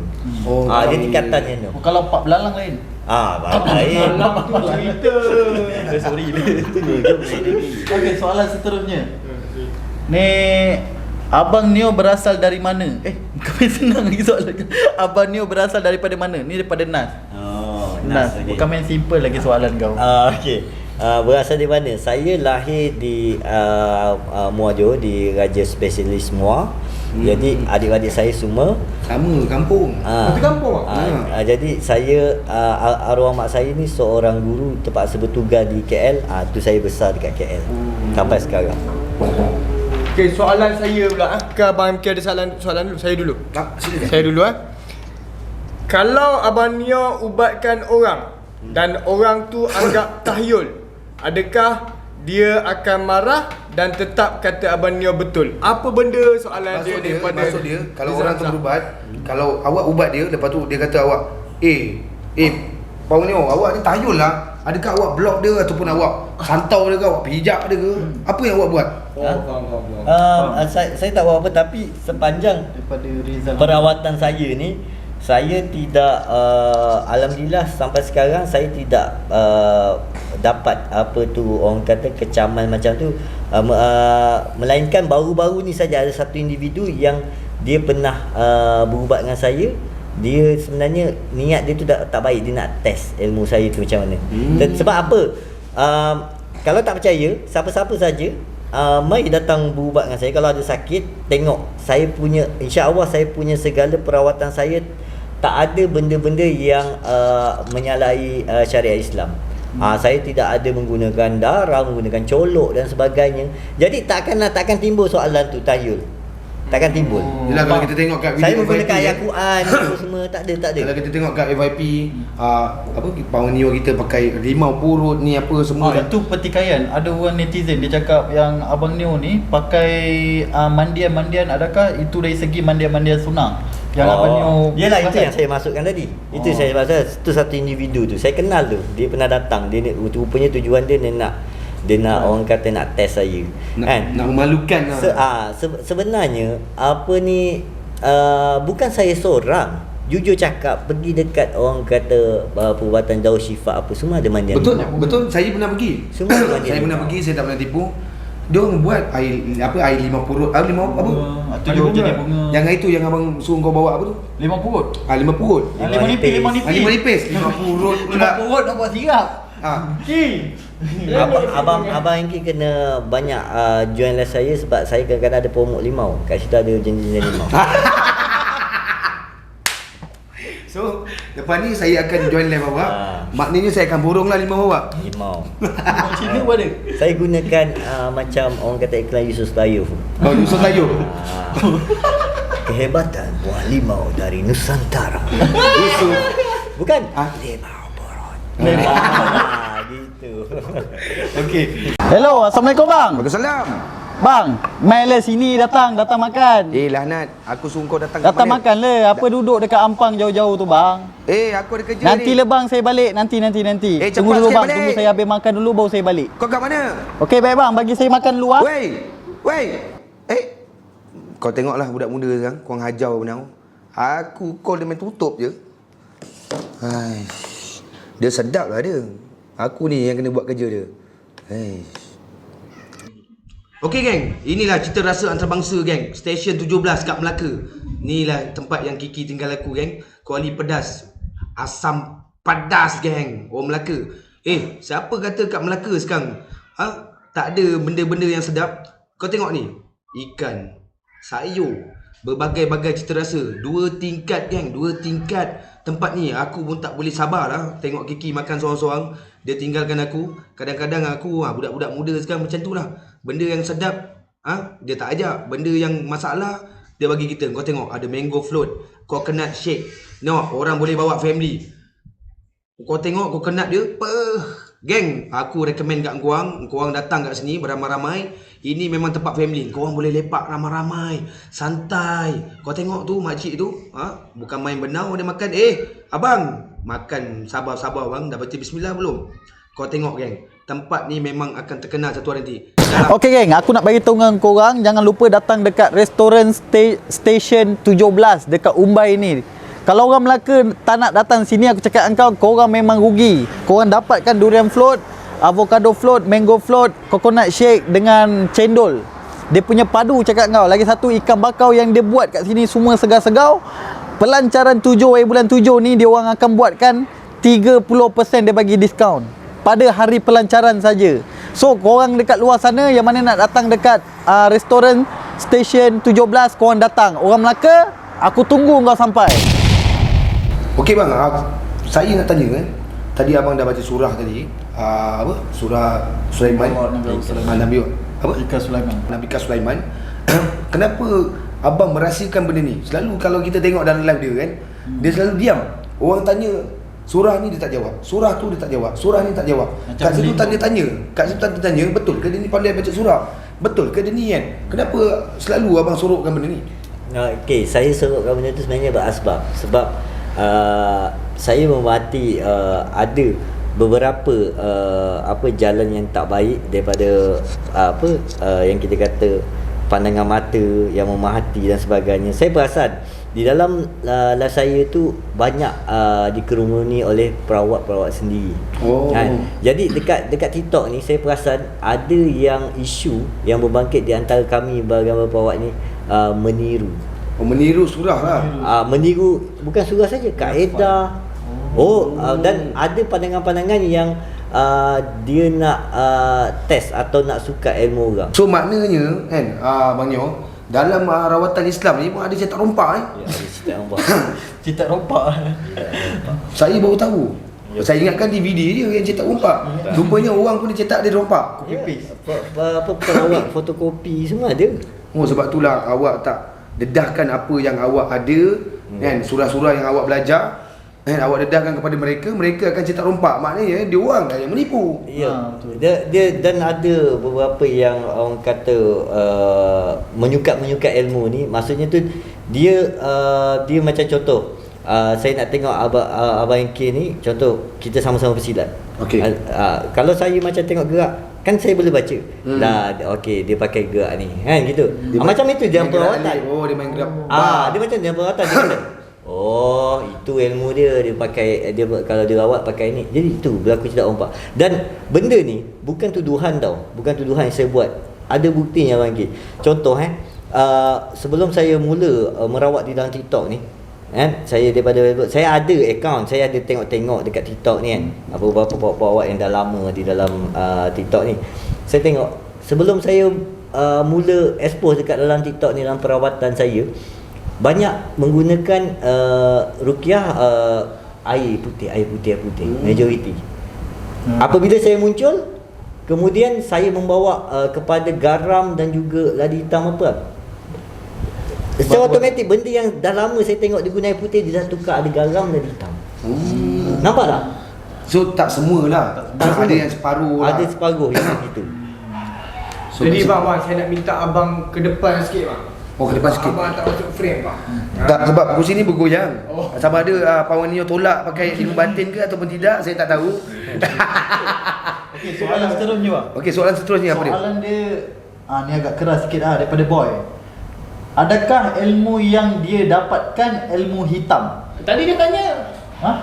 Dia tingkatannya tu. Kalau Pak Belalang lain. Lain. Sorry. Okey, soalan seterusnya. Ni Abang Neo berasal dari mana? Bukan senang lagi soalan. Abang Neo berasal daripada mana? Ni daripada Nas. Nas. Okay. Bukan main simple lagi soalan kau. Okey. Berasal dari mana? Saya lahir di Muar Johor, di Raja Spesialis Muar. Jadi adik-adik saya semua sama kampung. Satu kampung. Jadi saya arwah mak saya ni seorang guru terpaksa bertugas di KL. Tu saya besar dekat KL sampai sekarang. Okey, soalan saya pula ke Abang MK ada soalan dulu. Saya dulu. Silakan. Saya dulu Kalau Abang Neo ubatkan orang dan orang tu anggap tahyul, adakah dia akan marah dan tetap kata Abang Neo betul? Apa benda soalan maksud dia kalau orang tu berubat, kalau awak ubat dia, lepas tu dia kata awak Pawang Neo, awak ni tahyul lah. Adakah awak blok dia ataupun awak santau dia ke, awak pijak dia ke? Apa yang awak buat? Saya tak buat apa, tapi sepanjang daripada Rizal perawatan saya ni, saya tidak alhamdulillah sampai sekarang saya tidak dapat apa tu orang kata kecaman macam tu, melainkan baru-baru ni saja ada satu individu yang dia pernah berubat dengan saya. Dia sebenarnya niat dia tu tak baik, dia nak test ilmu saya tu macam mana. Sebab apa? Kalau tak percaya, siapa-siapa saja mari datang berubat dengan saya. Kalau ada sakit, tengok saya punya, insya-Allah saya punya segala perawatan saya tak ada benda-benda yang menyalahi syariat Islam. Saya tidak ada menggunakan darah, menggunakan colok dan sebagainya. Jadi takkan timbul soalan tu, tayul. Takkan timbul. Yelah, kalau kita tengok kat video Saya menggunakan FYP, ayat Quran tu semua tak ada. Kalau kita tengok kat FYP, apa Power Neo kita pakai rimau purut ni apa semua. Itu pertikaian. Ada orang netizen dia cakap yang Abang Neo ni pakai mandian-mandian, adakah itu dari segi mandian-mandian sunnah? Yang Abang Neo Yelah, itu yang saya masukkan tadi. Itu saya maksud, itu satu individu tu. Saya kenal tu. Dia pernah datang. Dia rupanya tujuan dia nak orang kata nak test saya. Nak memalukan lah. Sebenarnya apa ni, bukan saya seorang. Jujur cakap, pergi dekat orang kata perubatan Daur Syifa apa semua ada mandian. Betul, saya pernah pergi. Semua ada mandian. Saya pernah pergi, saya tak pernah tipu. Dia orang buat air limau purut, limau apa? Tujuh jenis bunga. Yang itu yang abang suruh kau bawa apa tu? Limau purut. Limau purut. Limau nipis. Limau nipis. Limau purut Limau pula. purut nak buat sirap. Abang Engki kena banyak join les saya sebab saya kadang-kadang ada promote limau. Kat situ ada jenis-jenis limau. So, lepas ni saya akan join live awak. Maknanya saya akan boronglah limau awak. Limau. Cina pun ada. Saya gunakan macam orang kata iklan Yusuf Tayo. Oh, Yusuf Tayo. Kehebatan buah limau dari Nusantara. Yusuf. Bukan? Limau borot. Gitu. Okey. Hello, Assalamualaikum bang. Waalaikumsalam. Bang, main le sini datang makan. Lahnat, aku suruh kau datang Datang mana? makan le. Apa duduk dekat Ampang jauh-jauh tu bang? Aku ada kerja Nanti ni. le bang, saya balik. Nanti. Cepat Tunggu dulu sikit bang, balik. tunggu saya habis makan dulu baru saya balik. Kau kat mana? Okey baik bang, bagi saya makan dulu ah. Wey. Kau tengoklah budak muda sekarang, kau hajau benar. Aku call dia main tutup je. Dia sedap lah dia. Aku ni yang kena buat kerja dia. Okey geng, inilah cerita rasa antarabangsa geng. Stesen 17 kat Melaka. Inilah tempat yang Kiki tinggal aku geng. Kuali pedas. Asam pedas geng. Orang Melaka. Siapa kata kat Melaka sekarang tak ada benda-benda yang sedap? Kau tengok ni. Ikan, sayur, berbagai-bagai cita rasa. 2 tingkat geng, 2 tingkat. Tempat ni aku pun tak boleh sabar lah tengok Kiki makan seorang-seorang. Dia tinggalkan aku. Kadang-kadang aku budak-budak muda sekarang macam tu lah. Benda yang sedap dia tak ajak. Benda yang masalah dia bagi kita. Kau tengok ada mango float, coconut shake. No, orang boleh bawa family. Kau tengok coconut dia. Geng, aku recommend kat korang datang kat sini beramai-ramai. Ini memang tempat family. Korang boleh lepak ramai-ramai, santai. Kau tengok tu makcik tu, bukan main benau dia makan. Abang, makan sabar-sabar bang. Dah baca bismillah belum? Kau tengok geng, tempat ni memang akan terkenal satu hari nanti. Okey geng, aku nak bagi tahu dengan korang, jangan lupa datang dekat restoran Station 17 dekat Umbai ni. Kalau orang Melaka tak nak datang sini, aku cakap dengan kau, korang memang rugi. Korang dapatkan durian float, avocado float, mango float, coconut shake dengan cendol. Dia punya padu cakap dengan kau. Lagi satu ikan bakau yang dia buat kat sini semua segar-segar. Pelancaran 7 bulan 7 ni dia orang akan buatkan 30% dia bagi diskaun pada hari pelancaran saja. So korang dekat luar sana yang mana nak datang dekat restoran Station 17, korang datang. Orang Melaka, aku tunggu kau sampai. Okey bang, saya nak tanya tadi abang dah baca surah tadi. Surah Sulaiman. Nabi Ika Sulaiman. Kenapa abang merahsiakan benda ni? Selalu kalau kita tengok dalam live dia kan, dia selalu diam. Orang tanya surah ni dia tak jawab, surah tu dia tak jawab, surah ni tak jawab. Kat situ tanda tanya, betul ke dia ni pandai baca surah? Betul ke dia ni kan? Kenapa selalu abang sorokkan benda ni? Okey, saya sorokkan benda tu sebenarnya berasbab. Sebab saya memahati ada beberapa jalan yang tak baik daripada yang kita kata pandangan mata yang memahati dan sebagainya. Saya perasan di dalam live saya tu banyak dikerumuni oleh perawat-perawat sendiri. Jadi dekat TikTok ni saya perasan ada yang isu yang berbangkit di antara kami bahagian perawat ni meniru. Meniru surah lah. Meniru bukan surah saja, kaedah. Dan ada pandangan-pandangan yang dia nak test atau nak suka ilmu orang. So maknanya kan Bang Nyo, dalam rawatan Islam ni pun ada cetak rompak Ya, ada cetak rompak. Cetak rompak. Saya baru tahu. Saya ingatkan DVD dia yang cetak rompak. Rupanya orang pun dia cetak dia rompak. Copy paste. Apa perawat fotokopi semua ada. Sebab itulah awak tak dedahkan apa yang awak ada, kan, surah-surah yang awak belajar, kan, awak dedahkan kepada mereka, mereka akan cetak rompak. Maknanya dia orang dah yang menipu. Ya. Dia dan ada beberapa yang orang kata menyukat ilmu ni, maksudnya tu dia macam contoh, saya nak tengok abang K ni, contoh kita sama-sama bersilat. Okey. Kalau saya macam tengok gerak, kan saya boleh baca. Okey, dia pakai gerak ni, kan gitu. Macam itu dalam perawatan. Dia main gerak. Dia macam dalam perawatan dia kata, itu ilmu dia pakai, dia kalau dia rawat pakai ni. Jadi itu berlaku cetak rompak. Dan benda ni bukan tuduhan tau, bukan tuduhan yang saya buat. Ada buktinya abang K. Contoh sebelum saya mula merawat di dalam TikTok ni, saya daripada saya ada account, saya ada tengok-tengok dekat TikTok ni kan, beberapa perawat yang dah lama di dalam TikTok ni. Saya tengok sebelum saya mula expose dekat dalam TikTok ni, dalam perawatan saya banyak menggunakan ruqyah air putih majoriti. Apabila saya muncul, kemudian saya membawa kepada garam dan juga ladi hitam secara automatik benda yang dah lama saya tengok dia guna air putih, dia dah tukar ada garam dan hitam. Nampak tak? So tak semualah. Ada yang separuh lah. Ada separuh yang begitu. Jadi bang, saya nak minta abang ke depan sikit bang. Ke depan sikit. Abang tak masuk frame bang. Tak, sebab kursi ni bergoyang. Sama ada Pawan Nio tolak pakai ilmu batin ke ataupun tidak, saya tak tahu. Okey, soalan seterusnya bang. Okey, soalan seterusnya apa dia? Soalan dia ni agak keras sikit daripada boy. Adakah ilmu yang dia dapatkan ilmu hitam? Tadi dia tanya.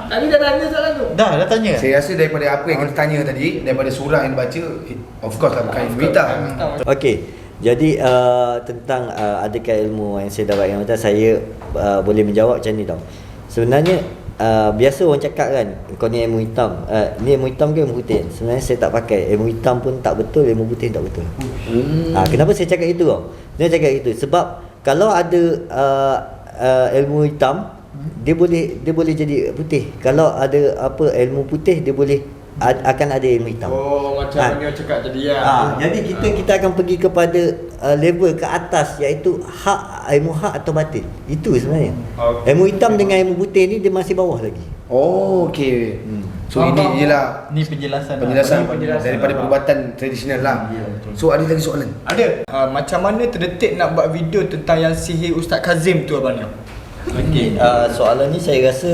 Tadi dah tanya soalan tu. Dah tanya. Saya rasa daripada apa yang kita tanya tadi, daripada surah yang dibaca, of course lah bukan ilmu hitam. Okey. Jadi tentang adakah ilmu yang saya dapat, yang saya boleh menjawab macam ni tau. Sebenarnya biasa orang cakap kan, kau ni ilmu hitam. Ni ilmu hitam ke ilmu putih? Sebenarnya saya tak pakai. Ilmu hitam pun tak betul, ilmu putih tak betul. Kenapa saya cakap itu tau? Saya cakap itu sebab kalau ada ilmu hitam, dia boleh jadi putih. Kalau ada ilmu putih, dia boleh akan ada ilmu hitam. Macam yang cakap tadi Jadi kita akan pergi kepada level ke atas, iaitu ilmu hak atau batin. Itu sebenarnya. Ilmu hitam dengan ilmu putih ni dia masih bawah lagi. Okey. So ini ialah Ni penjelasan daripada perubatan tradisional lah. So ada lagi soalan? Ada. Macam mana terdetik nak buat video tentang yang sihir Ustaz Kazim tu abang Nio? Okey, soalan ni saya rasa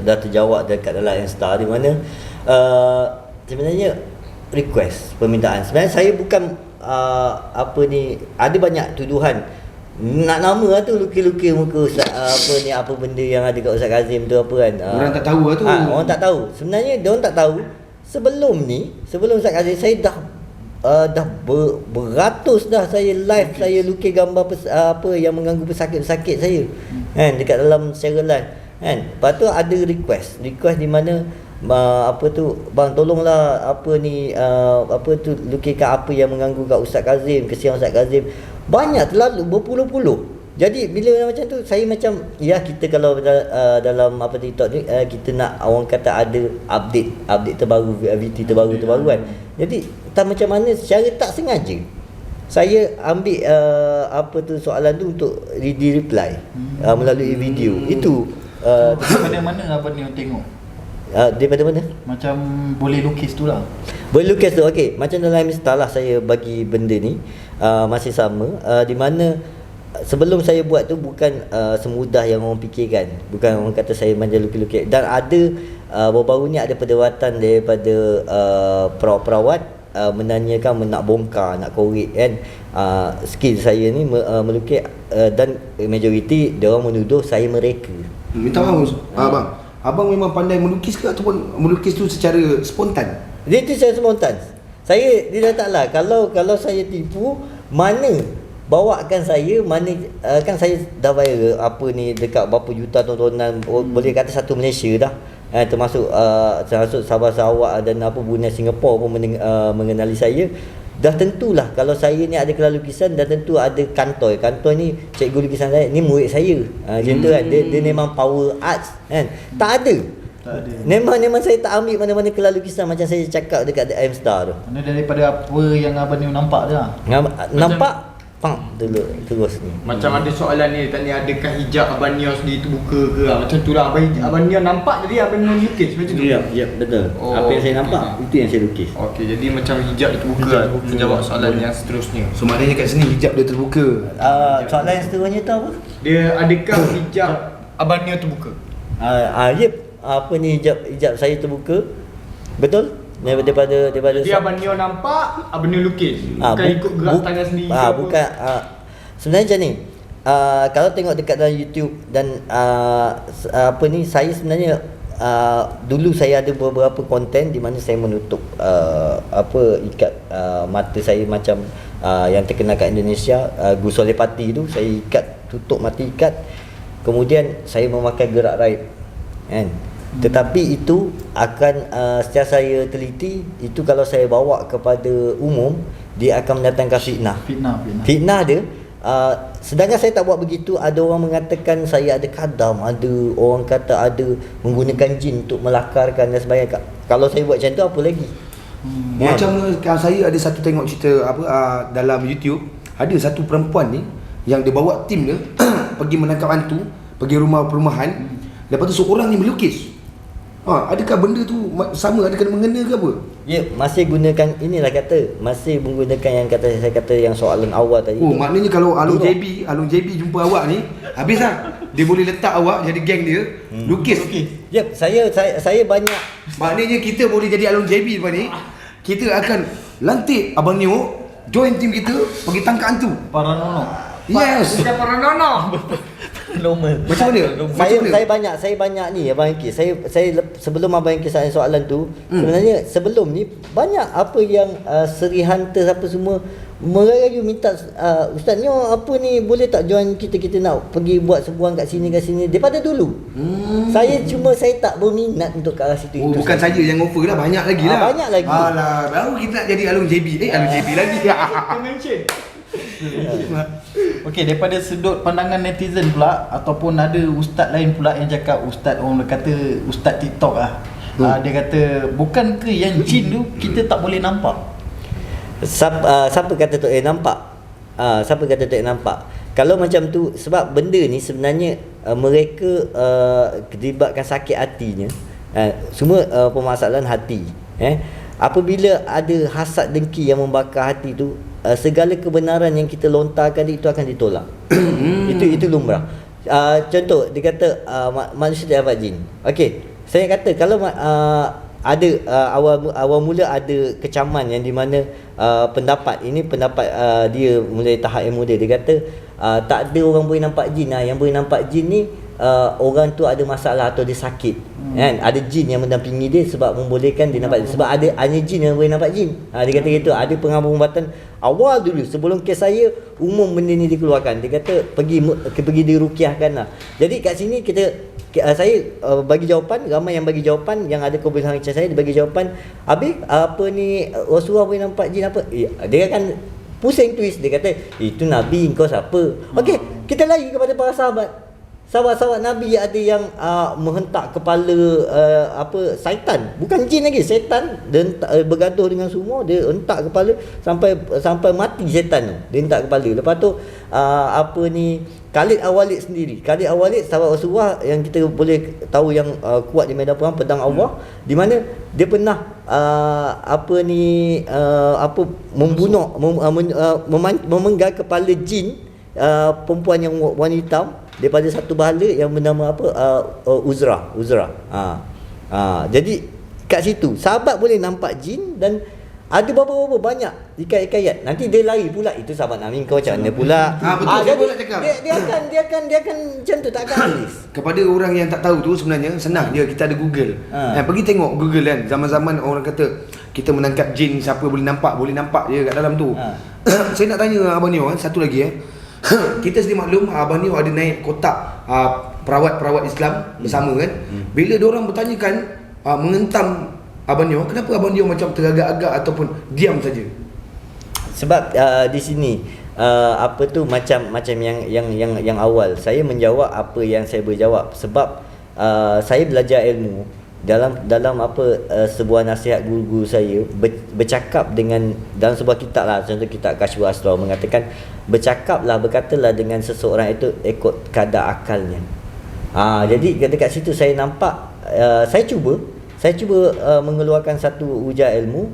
dah terjawab dekat dalam Insta, di mana sebenarnya request, permintaan. Sebenarnya saya bukan ada banyak tuduhan. Nak nama lah tu, lukis-lukis muka Ustaz, apa benda yang ada kat Ustaz Kazim tu apa kan. Orang tak tahu lah tu. Orang tak tahu. Sebenarnya dia orang tak tahu. Sebelum Ustaz Kazim, saya dah beratus dah saya live, saya lukis gambar apa yang mengganggu pesakit-pesakit saya kan, dekat dalam secara live kan. Lepas tu ada request di mana bang tolonglah lukiskan apa yang mengganggu kat Ustaz Kazim, kesian Ustaz Kazim. Banyak, terlalu berpuluh-puluh. Jadi bila macam tu, saya macam kita kalau dalam TikTok ni, kita nak orang kata ada update terbaru, VT terbaru kan. Jadi macam mana secara tak sengaja saya ambil soalan tu untuk di reply melalui video. Itu daripada mana abang ni tengok? Daripada mana? Macam boleh lukis tu lah. Boleh lukis tu, okey. Macam dalam Insta lah saya bagi benda ni masih sama, di mana sebelum saya buat tu bukan semudah yang orang fikirkan. Bukan orang kata saya manja lukis-lukis. Dan ada baru-baru ni ada perdebatan daripada perawat-perawat menanyakan, nak bongkar, nak korek kan skill saya ni melukis, dan majoriti dia orang menuduh saya mereka. Minta maaf abang. Abang memang pandai melukis ke ataupun melukis tu secara spontan? Dia tu saya spontan. Dia dah taklah, kalau saya tipu, mana bawakan saya, mana kan saya dah viral apa ni dekat berapa juta tontonan, boleh kata satu Malaysia dah. Termasuk sahabat Sarawak dan Brunei, Singapura pun mengenali saya. Dah tentulah kalau saya ni ada kelas lukisan, dah tentu ada Kantoi ni cikgu lukisan saya, ni murid saya. Macam tu kan, dia memang power arts kan. Tak ada. Memang saya tak ambil mana-mana kelas lukisan macam saya cakap dekat The M Star tu. Mana daripada apa yang abang ni nampak tu lah. Nampak pang dulu terus ni. Macam ada soalan ni tanya, adakah hijab Abang Nio sendiri terbuka ke? Macam tu lah, Abang Nio nampak jadi Abang Nio lukis macam tu. Ya, betul. Apa yang saya nampak itu yang saya lukis. Okey, jadi macam hijab dia terbuka. Menjawab soalan yang seterusnya. So maknanya kat sini hijab dia terbuka. Soalan yang seterusnya tu apa? Dia adakah hijab Abang Nio terbuka? Ya, apa ni hijab saya terbuka? Betul? Daripada Jadi Abang Nio nampak, Abang Nio lukis. Bukan ikut gerak tangan sendiri ke apa? Bukan. Sebenarnya macam ni. Kalau tengok dekat dalam YouTube dan saya sebenarnya dulu saya ada beberapa konten di mana saya menutup ikat mata saya macam yang terkenal kat Indonesia, Gus Soleh Pati tu, saya ikat, tutup mata ikat. Kemudian saya memakai gerak raib. Kan? Tetapi itu akan secara saya teliti, itu kalau saya bawa kepada umum, dia akan mendatangkan fitnah dia. Sedangkan saya tak buat begitu. Ada orang mengatakan saya ada kadam, ada orang kata ada menggunakan jin untuk melakarkan dan sebagainya. Kalau saya buat macam tu, apa lagi? Macam saya ada satu tengok cerita dalam YouTube, ada satu perempuan ni yang dia bawa tim dia pergi menangkap hantu, pergi rumah perumahan. Lepas tu seorang ni melukis. Adakah benda tu sama, ada kena mengena ke apa? Ya, masih gunakan inilah kata, masih menggunakan yang saya kata yang soalan awal tadi. Maknanya kalau Alung JB jumpa awak ni, habis lah. Dia boleh letak awak jadi geng dia, lukis. Ya, saya banyak. Maknanya kita boleh jadi Alung JB lepas ni. Kita akan lantik Abang Nio join tim kita pergi tangkap hantu. Paranono. Yes. Bukan paranono. Normal. Macam mana? Saya banyak ni Abang Engki. Saya sebelum Abang Engki soalan tu, sebenarnya sebelum ni banyak apa yang Seri Hunter apa semua merayu minta Ustaz Nyo apa ni boleh tak join kita nak pergi buat sebuah kat sini daripada dulu. Saya tak berminat untuk ke arah situ. Bukan saja yang offer lah, banyak lagi lah. Banyak lagi. Alah, baru kita nak jadi Alung JB. Alung JB lagi. Mention. Okey, daripada sudut pandangan netizen pula, ataupun ada ustaz lain pula yang cakap, ustaz orang kata ustaz TikTok lah. Dia kata bukan ke yang jin tu kita tak boleh nampak? Siapa kata tak boleh nampak? Siapa kata tak boleh nampak? Kalau macam tu, sebab benda ni sebenarnya mereka dilibatkan sakit hatinya. Semua permasalahan hati. Apabila ada hasad dengki yang membakar hati tu, segala kebenaran yang kita lontarkan itu akan ditolak. itu lumrah. Contoh dia kata manusia tidak dapat jin. Okey, saya kata kalau ada awal mula ada kecaman yang di mana pendapat dia mulai tahap ilmu dia kata tak ada orang boleh nampak jin lah. Yang boleh nampak jin ni orang tu ada masalah atau dia sakit. Kan? Ada jin yang mendampingi dia sebab membolehkan dia nampak. Sebab ada hanya jin yang boleh nampak jin. Dia kata gitu. Ada pengabang-pengabatan awal dulu sebelum kes saya umum benda ni dikeluarkan. Dia kata pergi dirukiahkan lah. Jadi kat sini saya bagi jawapan, ramai yang bagi jawapan, yang ada kebenaran macam saya dia bagi jawapan, habis apa ni Rasulullah boleh nampak jin apa? Dia akan pusing twist, dia kata itu Nabi, kau siapa? Okey, kita lagi kepada para sahabat. Sahabat-sahabat Nabi ada yang menghentak kepala syaitan, bukan jin lagi, syaitan. Dia bergaduh dengan semua, dia hentak kepala sampai mati syaitan tu. Dia hentak kepala. Lepas tu Khalid Al-Walid sendiri. Khalid Al-Walid sahabat Rasulullah yang kita boleh tahu yang kuat di medan perang, pedang Allah, di mana dia pernah membunuh memenggal kepala jin perempuan yang warna hitam daripada satu bahala yang bernama Uzra. Jadi kat situ sahabat boleh nampak jin dan ada berapa banyak hikayat-hikayat. Nanti dia lari pula, itu sahabat Nabi kau macam mana pula. Betul, saya jadi pun nak cakap. dia akan macam tu, tak akan habis. Kepada orang yang tak tahu tu sebenarnya senang dia, kita ada Google. Pergi tengok Google kan. Zaman-zaman orang kata kita menangkap jin, siapa boleh nampak je kat dalam tu. Saya nak tanya Abang Neo satu lagi kita sedia maklum Abang Neo ada naik kotak perawat-perawat Islam bersama kan. Bila diorang bertanyakan mengentam Abang Neo, kenapa Abang Neo macam teragak-agak ataupun diam saja? Sebab di sini apa tu macam yang awal saya menjawab apa yang saya berjawab, sebab saya belajar ilmu dalam apa sebuah nasihat guru-guru saya bercakap dengan dalam sebuah kitab lah, contoh kitab Kashful Asrar mengatakan berkatalah dengan seseorang itu ikut kadar akalnya. Jadi dekat situ saya nampak saya cuba mengeluarkan satu ujar ilmu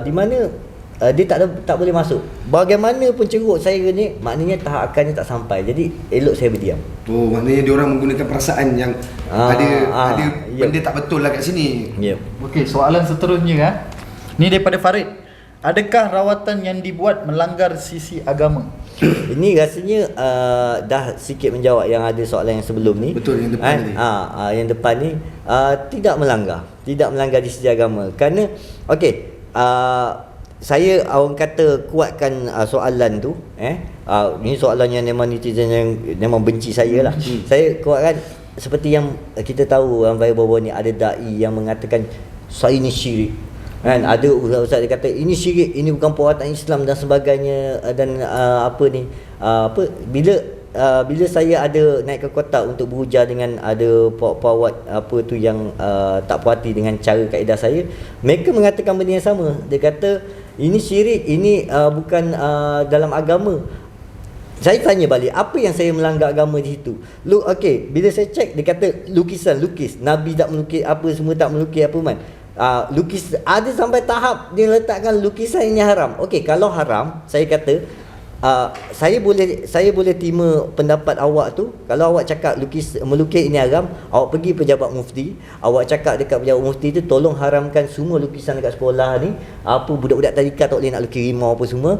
di mana dia tak boleh masuk. Bagaimanapun ceruk saya ni, maknanya tahap akalnya tak sampai. Jadi elok saya berdiam. Oh, maknanya dia orang menggunakan perasaan yang ada benda tak betul lah kat sini. Okey, soalan seterusnya ni daripada Farid. Adakah rawatan yang dibuat melanggar sisi agama? Ini rasanya dah sikit menjawab yang ada soalan yang sebelum ni. Betul, yang depan ni. Yang depan ni tidak melanggar di sisi agama. Kerana okey, saya orang kata kuatkan soalan tu ini soalan yang memang netizen yang memang benci saya lah. Saya kuatkan seperti yang kita tahu baru-baru ni ada dai yang mengatakan saya ni syirik. Kan ada ustaz dia kata ini syirik, ini bukan perbuatan Islam dan sebagainya, dan bila saya ada naik ke kota untuk berujar dengan ada perawat apa tu yang tak puas hati dengan cara kaedah saya, mereka mengatakan benda yang sama. Dia kata ini syirik, ini bukan dalam agama. Saya tanya balik, apa yang saya melanggar agama di situ? Okey, bila saya cek dia kata lukis Nabi tak melukis apa, semua tak melukis apa man. Lukis ada sampai tahap dia letakkan lukisan ini haram. Okey, kalau haram, saya kata saya boleh terima pendapat awak tu. Kalau awak cakap melukis ini haram, awak pergi pejabat mufti, awak cakap dekat pejabat mufti tu tolong haramkan semua lukisan dekat sekolah ni. Apa budak-budak tadika tak boleh nak lukis rimau apa semua.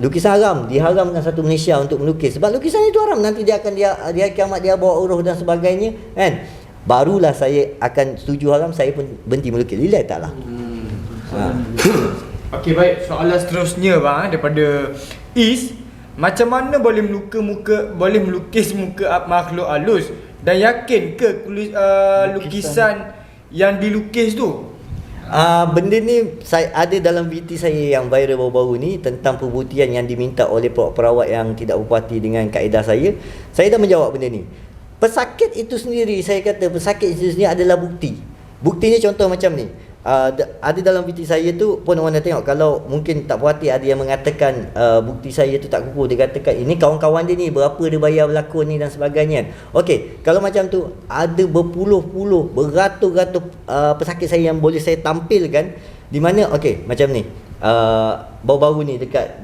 Lukisan haram, diharamkan satu Malaysia untuk melukis. Sebab lukisan itu haram, nanti dia akan dia kiamat dia bawa roh dan sebagainya kan. Barulah saya akan setuju haram, saya pun berhenti melukis. Lillahi ta'ala. Okey, baik, soalan seterusnya bang daripada Is, macam mana boleh melukis muka makhluk halus dan yakin ke lukisan yang dilukis tu? Benda ni saya ada dalam VT saya yang viral baru-baru ni tentang pembuktian yang diminta oleh perawat yang tidak berpuas hati dengan kaedah saya. Saya dah menjawab benda ni. Pesakit itu sendiri, saya kata pesakit itu sendiri adalah bukti. Buktinya contoh macam ni. Ada dalam VT saya tu pun orang dah tengok. Kalau mungkin tak puas hati, ada yang mengatakan bukti saya tu tak kukuh. Dia katakan ini kawan-kawan dia ni, berapa dia bayar berlakon ni dan sebagainya. Okey, kalau macam tu ada berpuluh-puluh, beratus-ratus pesakit saya yang boleh saya tampilkan. Di mana okey, macam ni. Baru-baru ni dekat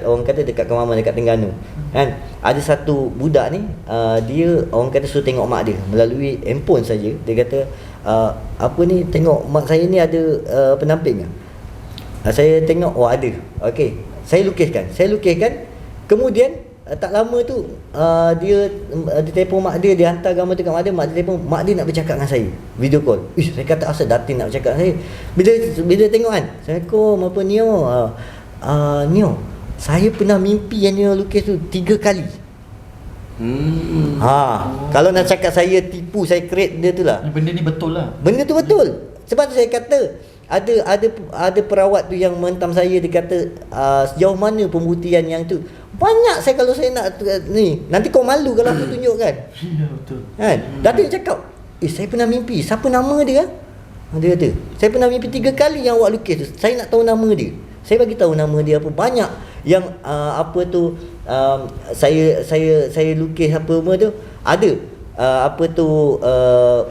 orang kata dekat Kemaman, dekat Terengganu kan, ada satu budak ni dia orang kata suruh tengok mak dia melalui handphone saja. Dia kata apa ni, tengok mak saya ni ada pendamping ke? Saya tengok, oh ada. Okey, saya lukiskan. Kemudian tak lama tu dia telefon mak dia, dia hantar gambar tu kat mak dia, mak dia telefon, mak dia nak bercakap dengan saya, video call. Saya kata asal Datin nak bercakap dengan saya. Bila tengok kan, Assalamualaikum apa Neo, Neo, saya pernah mimpi yang Neo lukis tu 3 kali. Kalau nak cakap saya tipu, saya create dia tu lah. Benda ni betul lah. Benda tu betul. Sebab tu saya kata ada perawat tu yang menentam saya. Dia kata sejauh mana pembuktian yang tu. Banyak saya, kalau saya nak ni, nanti kau malu kalau aku tunjukkan. Ya betul. Kan? Datin cakap, saya pernah mimpi. Siapa nama dia? Dia kata, saya pernah mimpi 3 kali yang awak lukis tu. Saya nak tahu nama dia. Saya bagi tahu nama dia apa. Banyak yang apa tu saya lukis apa semua tu. Ada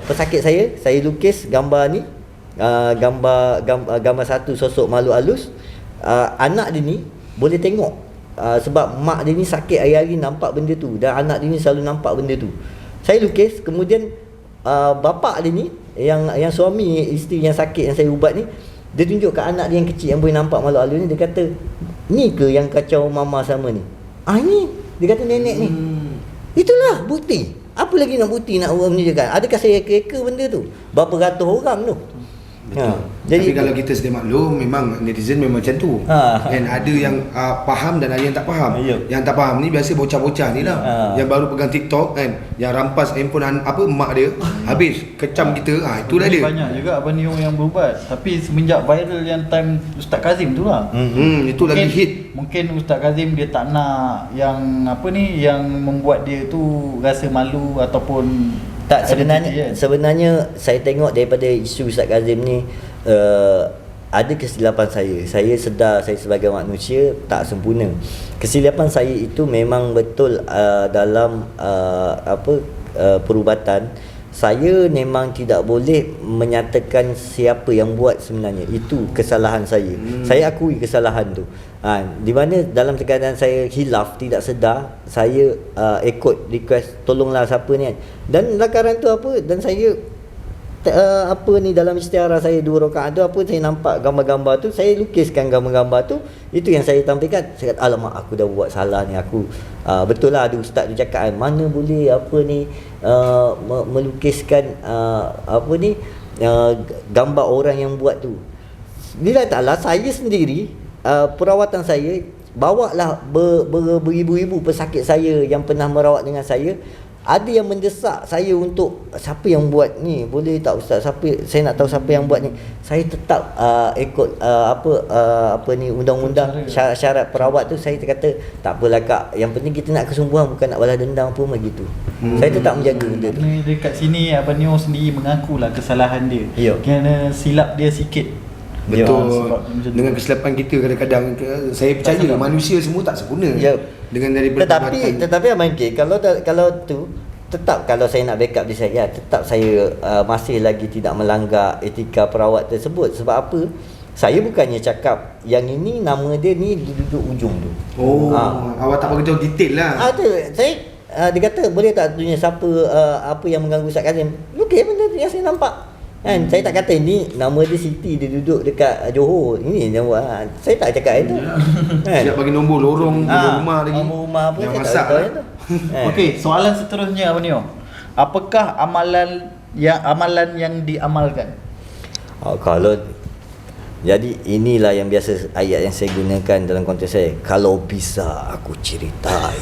pesakit saya lukis gambar ni. Gambar satu sosok makhluk halus. Anak dia ni boleh tengok. Sebab mak dia ni sakit hari-hari nampak benda tu, dan anak dia ni selalu nampak benda tu. Saya lukis, kemudian bapak dia ni yang suami isteri yang sakit yang saya ubat ni, Dia tunjuk ke anak dia yang kecil yang boleh nampak makhluk halus ni, dia kata, ni ke yang kacau mama sama ni? Ni. Dia kata nenek ni. Itulah bukti. Apa lagi nak bukti nak orang menunjukkan? Adakah saya reka benda tu? Berapa ratus orang tu? Jadi kalau kita sedia maklum, memang netizen memang macam tu. Dan ada yang faham dan ada yang tak faham. Yang tak faham ni biasa bocah-bocah ni lah. Yang baru pegang TikTok kan, yang rampas handphone mak dia, habis kecam kita. Itulah dia. Banyak juga Abang Neo yang berubat. Tapi semenjak viral yang time Ustaz Kazim tu lah. Itu lagi hit. Mungkin Ustaz Kazim dia tak nak yang yang membuat dia tu rasa malu ataupun tak, sebenarnya saya tengok daripada isu Ustaz Kazim ni, ada kesilapan saya. Saya sedar saya sebagai manusia tak sempurna. Kesilapan saya itu memang betul dalam perubatan. Saya memang tidak boleh menyatakan siapa yang buat sebenarnya. Itu kesalahan saya. Saya akui kesalahan tu. Di mana dalam keadaan saya hilaf, tidak sedar, saya ikut request tolonglah siapa ni kan. Dan lakaran tu apa, dan saya dalam istiarah saya 2 rakaat tu saya nampak gambar-gambar tu, saya lukiskan gambar-gambar tu. Itu yang saya tampilkan. Saya kata, alamak, aku dah buat salah ni. Aku betul lah ada ustaz tu cakap, mana boleh melukiskan gambar orang yang buat tu. Bila taklah saya sendiri, perawatan saya bawalah beribu-ribu pesakit saya yang pernah merawat dengan saya. Ada yang mendesak saya untuk, siapa yang buat ni, boleh tak ustaz, saya nak tahu siapa yang buat ni. Saya tetap ikut undang-undang syarat perawat tu. Saya kata tak apalah kak, yang penting kita nak kesungguhan, bukan nak balas dendam pun begitu. Saya tetap menjaga benda tu. Dekat sini Abang Neo sendiri mengakulah kesalahan dia. Kerana silap dia sikit. Betul. Dengan kesilapan kita kadang-kadang, saya percaya manusia semua tak sempurna. Dengan daripada tetapi Abang K, kalau tu tetap, kalau saya nak backup diri saya, tetap saya masih lagi tidak melanggar etika perawat tersebut. Sebab apa? Saya bukannya cakap yang ini nama dia ni duduk ujung tu. Awak tak beritahu detail lah. Saya dia kata boleh tak tunjuk siapa apa yang mengganggu Ustaz Kazim. Okey, benda tu yang saya nampak. Kan, saya tak kata ni nama dia Siti, dia duduk dekat Johor. Ini yang buat. Saya tak cakap itu. Kan? Siap bagi nombor lorong rumah lagi. Nombor rumah apa yang saya masak tak tahu itu. Okey, soalan seterusnya Abang Neo. Apakah amalan yang diamalkan? Jadi inilah yang biasa ayat yang saya gunakan dalam konteks saya. Kalau bisa aku ceritai,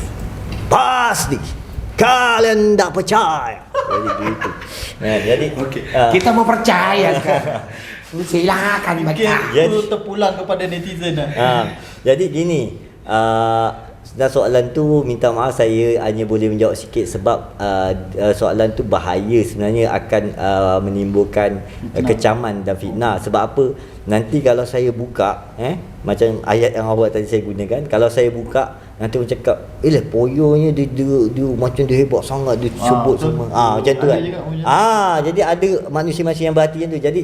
pasti kalian tak percaya. Jadi gitu. Jadi kita mau percaya kan. Silakan baca. Jadi terpulang kepada netizen lah. Jadi gini, dan soalan tu minta maaf saya hanya boleh menjawab sikit sebab soalan tu bahaya sebenarnya, akan menimbulkan kecaman dan fitnah. Sebab apa? Nanti kalau saya buka macam ayat yang awal tadi saya gunakan, kalau saya buka nanti orang cakap, poyonya dia macam dia hebat sangat, dia sebut semua. Macam tu kan. Jadi ada manusia-manusia yang berhati macam tu. Jadi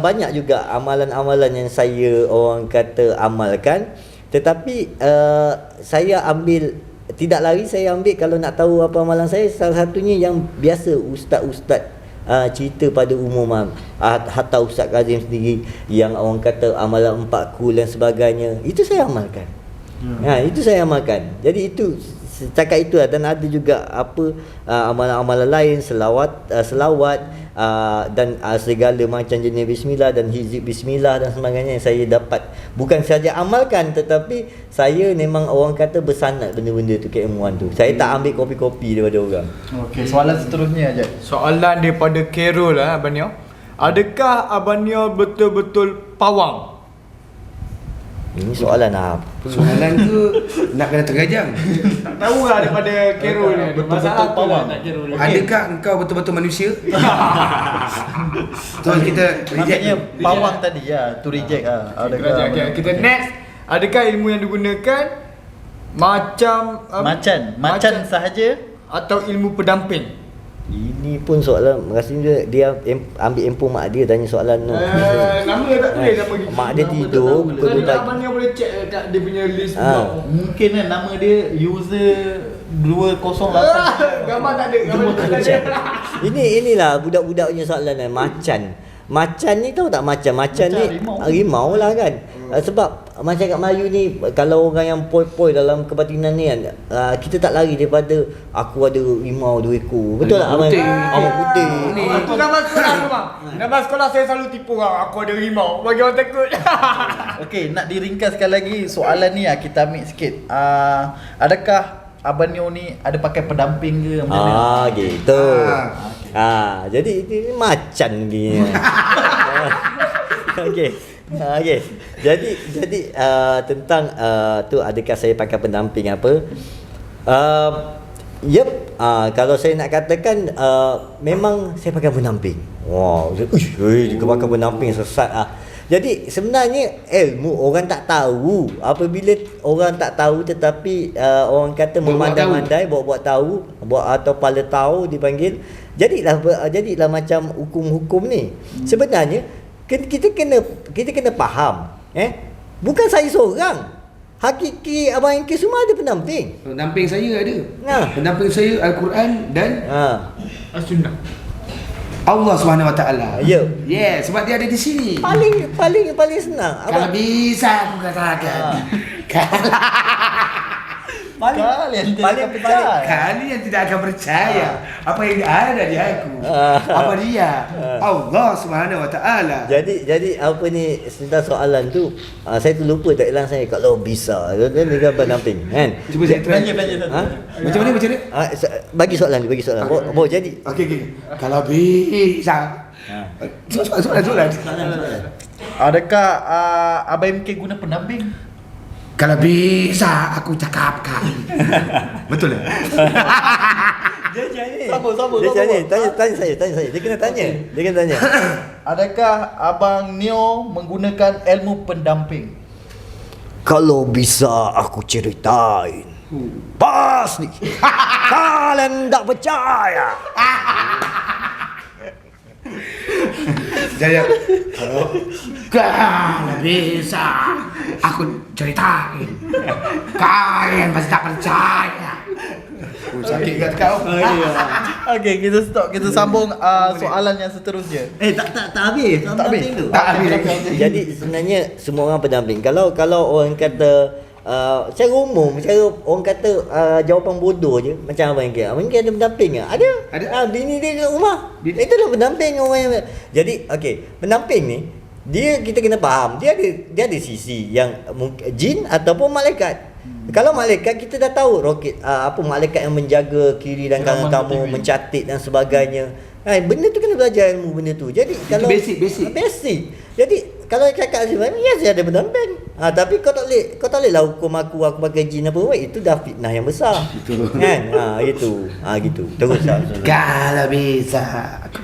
banyak juga amalan-amalan yang saya orang kata amalkan, tetapi saya ambil, tidak lari saya ambil, kalau nak tahu apa amalan saya, salah satunya yang biasa ustaz-ustaz cerita pada umum, hatta Ustaz Kazim sendiri yang orang kata amalan 4 kul dan sebagainya, itu saya amalkan. Itu saya amalkan. Jadi itu setakat itu lah. Dan ada juga amalan-amalan lain, selawat dan segala macam jenis bismillah dan hizib bismillah dan sebagainya yang saya dapat, bukan saja amalkan, tetapi saya memang orang kata bersanad benda-benda tu, keilmuan tu. Saya tak ambil kopi-kopi daripada orang. Okey, soalan seterusnya aja. Soalan daripada Carol Abang Neo. Adakah Abang Neo betul-betul pawang? Ini soalan apa? Soalan tu nak kena tergajang. Tak tahu lah daripada Carol ni. Masalah apa lah nak Carol. Adakah engkau betul-betul manusia? Terus kita Maksudnya pawang tadi tu reject Adakah kita next, adakah ilmu yang digunakan macan sahaja atau ilmu pendamping? Ini pun soalan, rasanya dia ambil handphone mak dia tanya soalan tu. Nama tak boleh nama gitu. Mak dia tidur pukul 2 pagi. Abang ni boleh check kat dia punya list mungkin nama dia user 208. Gambar tak ada. Inilah budak-budak punya soalan macan. Macan ni tahu tak macan? Macan Macam ni harimau. harimau lah kan. Sebab macam kat Melayu ni, kalau orang yang poi-poi dalam kebatinan ni kan, kita tak lari daripada aku ada rimau 2 ekor. Betul tak? Putih. Abang putih. Itu gambar sekolah tu bang. Gambar sekolah saya selalu tipu orang. Aku ada rimau. Bagi orang takut. Okey, nak diringkaskan lagi soalan ni kita ambil sikit. Adakah Abang Neo ni ada pakai pendamping ke macam mana? Gitu. Jadi ini macan ni. Okey. Okey. Jadi tentang tu adakah saya pakai pendamping apa? Kalau saya nak katakan memang saya pakai pendamping. Wow, juga pakai pendamping sesat Jadi sebenarnya ilmu orang tak tahu. Apabila orang tak tahu tetapi orang kata memandai-mandai, buat tahu, atau pala tahu dipanggil. Jadilah macam hukum-hukum ni. Sebenarnya kita kena faham, bukan saya seorang. Hakiki Abang MK semua ada pendamping. Pendamping saya ada. Pendamping saya Al-Quran dan As-Sunnah. Allah SWT. Ya. Yeah, sebab dia ada di sini. Paling senang. Kalau bisa aku katakan. Kalian tidak akan percaya. Kalian tidak akan percaya apa yang ada di aku. Apa dia? Allah SWT. Jadi apa ni tentang soalan tu, saya tu lupa tak hilang saya kalau bisa. Dia pendamping kan. Cuba saya try. Macam mana? Bagi soalan. Jadi. Okey. Kalau bisa. Soalan. Adakah Abang MK guna pendamping? Kalau bisa aku cakapkan. Betul tak? Tanya saya. Dia kena tanya. Adakah Abang Neo menggunakan ilmu pendamping? Kalau bisa aku ceritain. Pas ni. Kalian tak percaya. Jadi kalau bisa aku ceritain. Kalian pasti tak percaya. Sakit kat kau. Okey, kita stop. Kita sambung soalan yang seterusnya. Tak habis. Tak habis. Tak habis. Jadi sebenarnya semua orang pendamping. Kalau orang kata secara umum, orang kata jawapan bodoh je macam Abang MK. Abang MK ada pendamping ke? Ada. Bini dia kat rumah. Itulah pendamping orang yang. Jadi pendamping ni kita kena faham dia ada sisi yang jin ataupun malaikat. Kalau malaikat kita dah tahu roket malaikat yang menjaga kiri dan kanan kamu, mencatat dan sebagainya. Benda tu kena belajar ilmu benda tu. Jadi kalau basic. Jadi kalau cakap sebenarnya ya saya ada pendamping. Tapi kau tak boleh lah hukum aku pakai jin apa itu dah fitnah yang besar. Betul. Kan? Gitu. Terus Kalau bisa aku.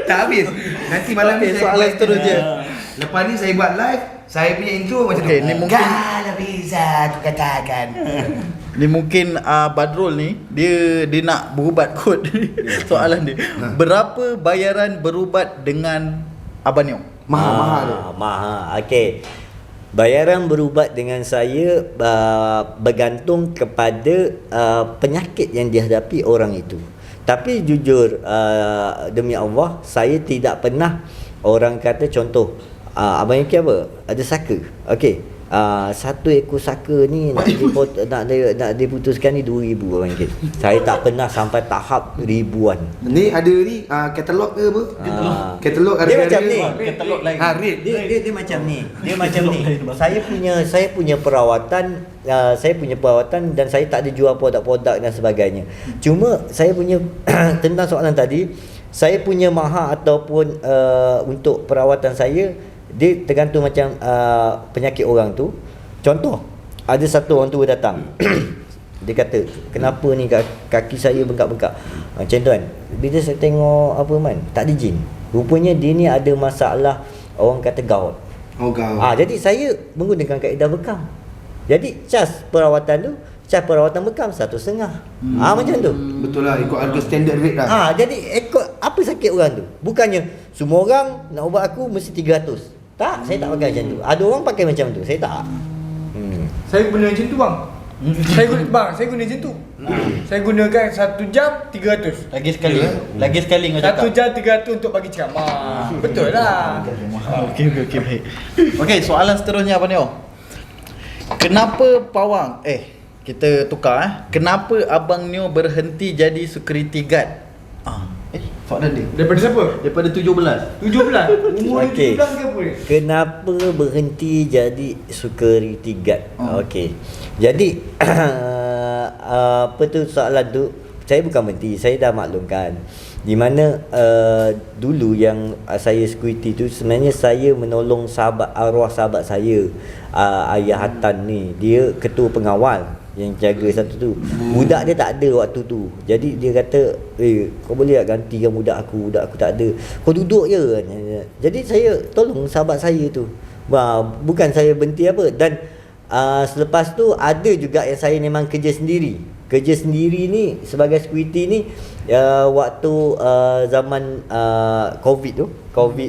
Tak habis. Nanti malam ni Soalan seterusnya. Lepas ni saya buat live, saya punya intro macam tu. Ni mungkin kalau bisa aku katakan. Ni mungkin Badrul ni dia nak berubat kot. Soalan dia. Berapa bayaran berubat dengan Abang Neo? Mahal. Okey. Bayaran berubat dengan saya bergantung kepada penyakit yang dihadapi orang itu. Tapi jujur demi Allah, saya tidak pernah orang kata contoh Abang MK apa? Ada saka. Okey. 1 ekor saka ni nak diputuskan ni 2,000 Abang MK. Saya tak pernah sampai tahap ribuan. Ni ada ni katalog ke apa? Katalog Dia macam ni. Katalog lain. Rate. Dia macam ni. Saya punya perawatan dan saya tak ada jual produk-produk dan sebagainya. Cuma saya punya tentang soalan tadi, saya punya mahal ataupun untuk perawatan saya dia tergantung macam penyakit orang tu. Contoh, ada satu orang tua datang. Dia kata, kenapa ni kaki saya bengkak-bengkak macam tu kan. Bila saya tengok apa man, tak ada jin. Rupanya dia ni ada masalah orang kata gout. Jadi saya menggunakan kaedah bekam. Jadi cas perawatan bekam 1.5. Macam tu. Betul lah, ikut harga standard rate lah. Jadi ikut apa sakit orang tu. Bukannya semua orang nak ubat aku mesti 300. Tak, saya tak pakai macam tu. Ada orang pakai macam tu, saya tak. Saya benda macam tu bang. Saya guna macam tu. Saya gunakan 1 jam 300. Lagi sekali. Lagi sekali kau cakap. 1 jam 300 untuk bagi ceramah. Betul lah. Okey baik. Okey, soalan seterusnya apa ni? Kenapa Pawang kita tukar Kenapa Abang Neo berhenti jadi security guard? Soalan dia. Daripada siapa? Daripada 17. 17. Umur Okey. 17 ke apa ni? Kenapa berhenti jadi security guard? Okey. Jadi apa tu soalan tu, saya bukan berhenti, saya dah maklumkan. Di mana dulu yang saya security tu sebenarnya saya menolong arwah sahabat saya, Ayah Hatan ni. Dia ketua pengawal yang jaga satu tu. Budak dia tak ada waktu tu. Jadi dia kata, kau boleh tak gantikan budak aku tak ada. Kau duduk je. Jadi saya tolong sahabat saya tu. Bukan saya berhenti apa. Dan selepas tu ada juga yang saya memang kerja sendiri. Kerja sendiri ni sebagai security ni waktu zaman COVID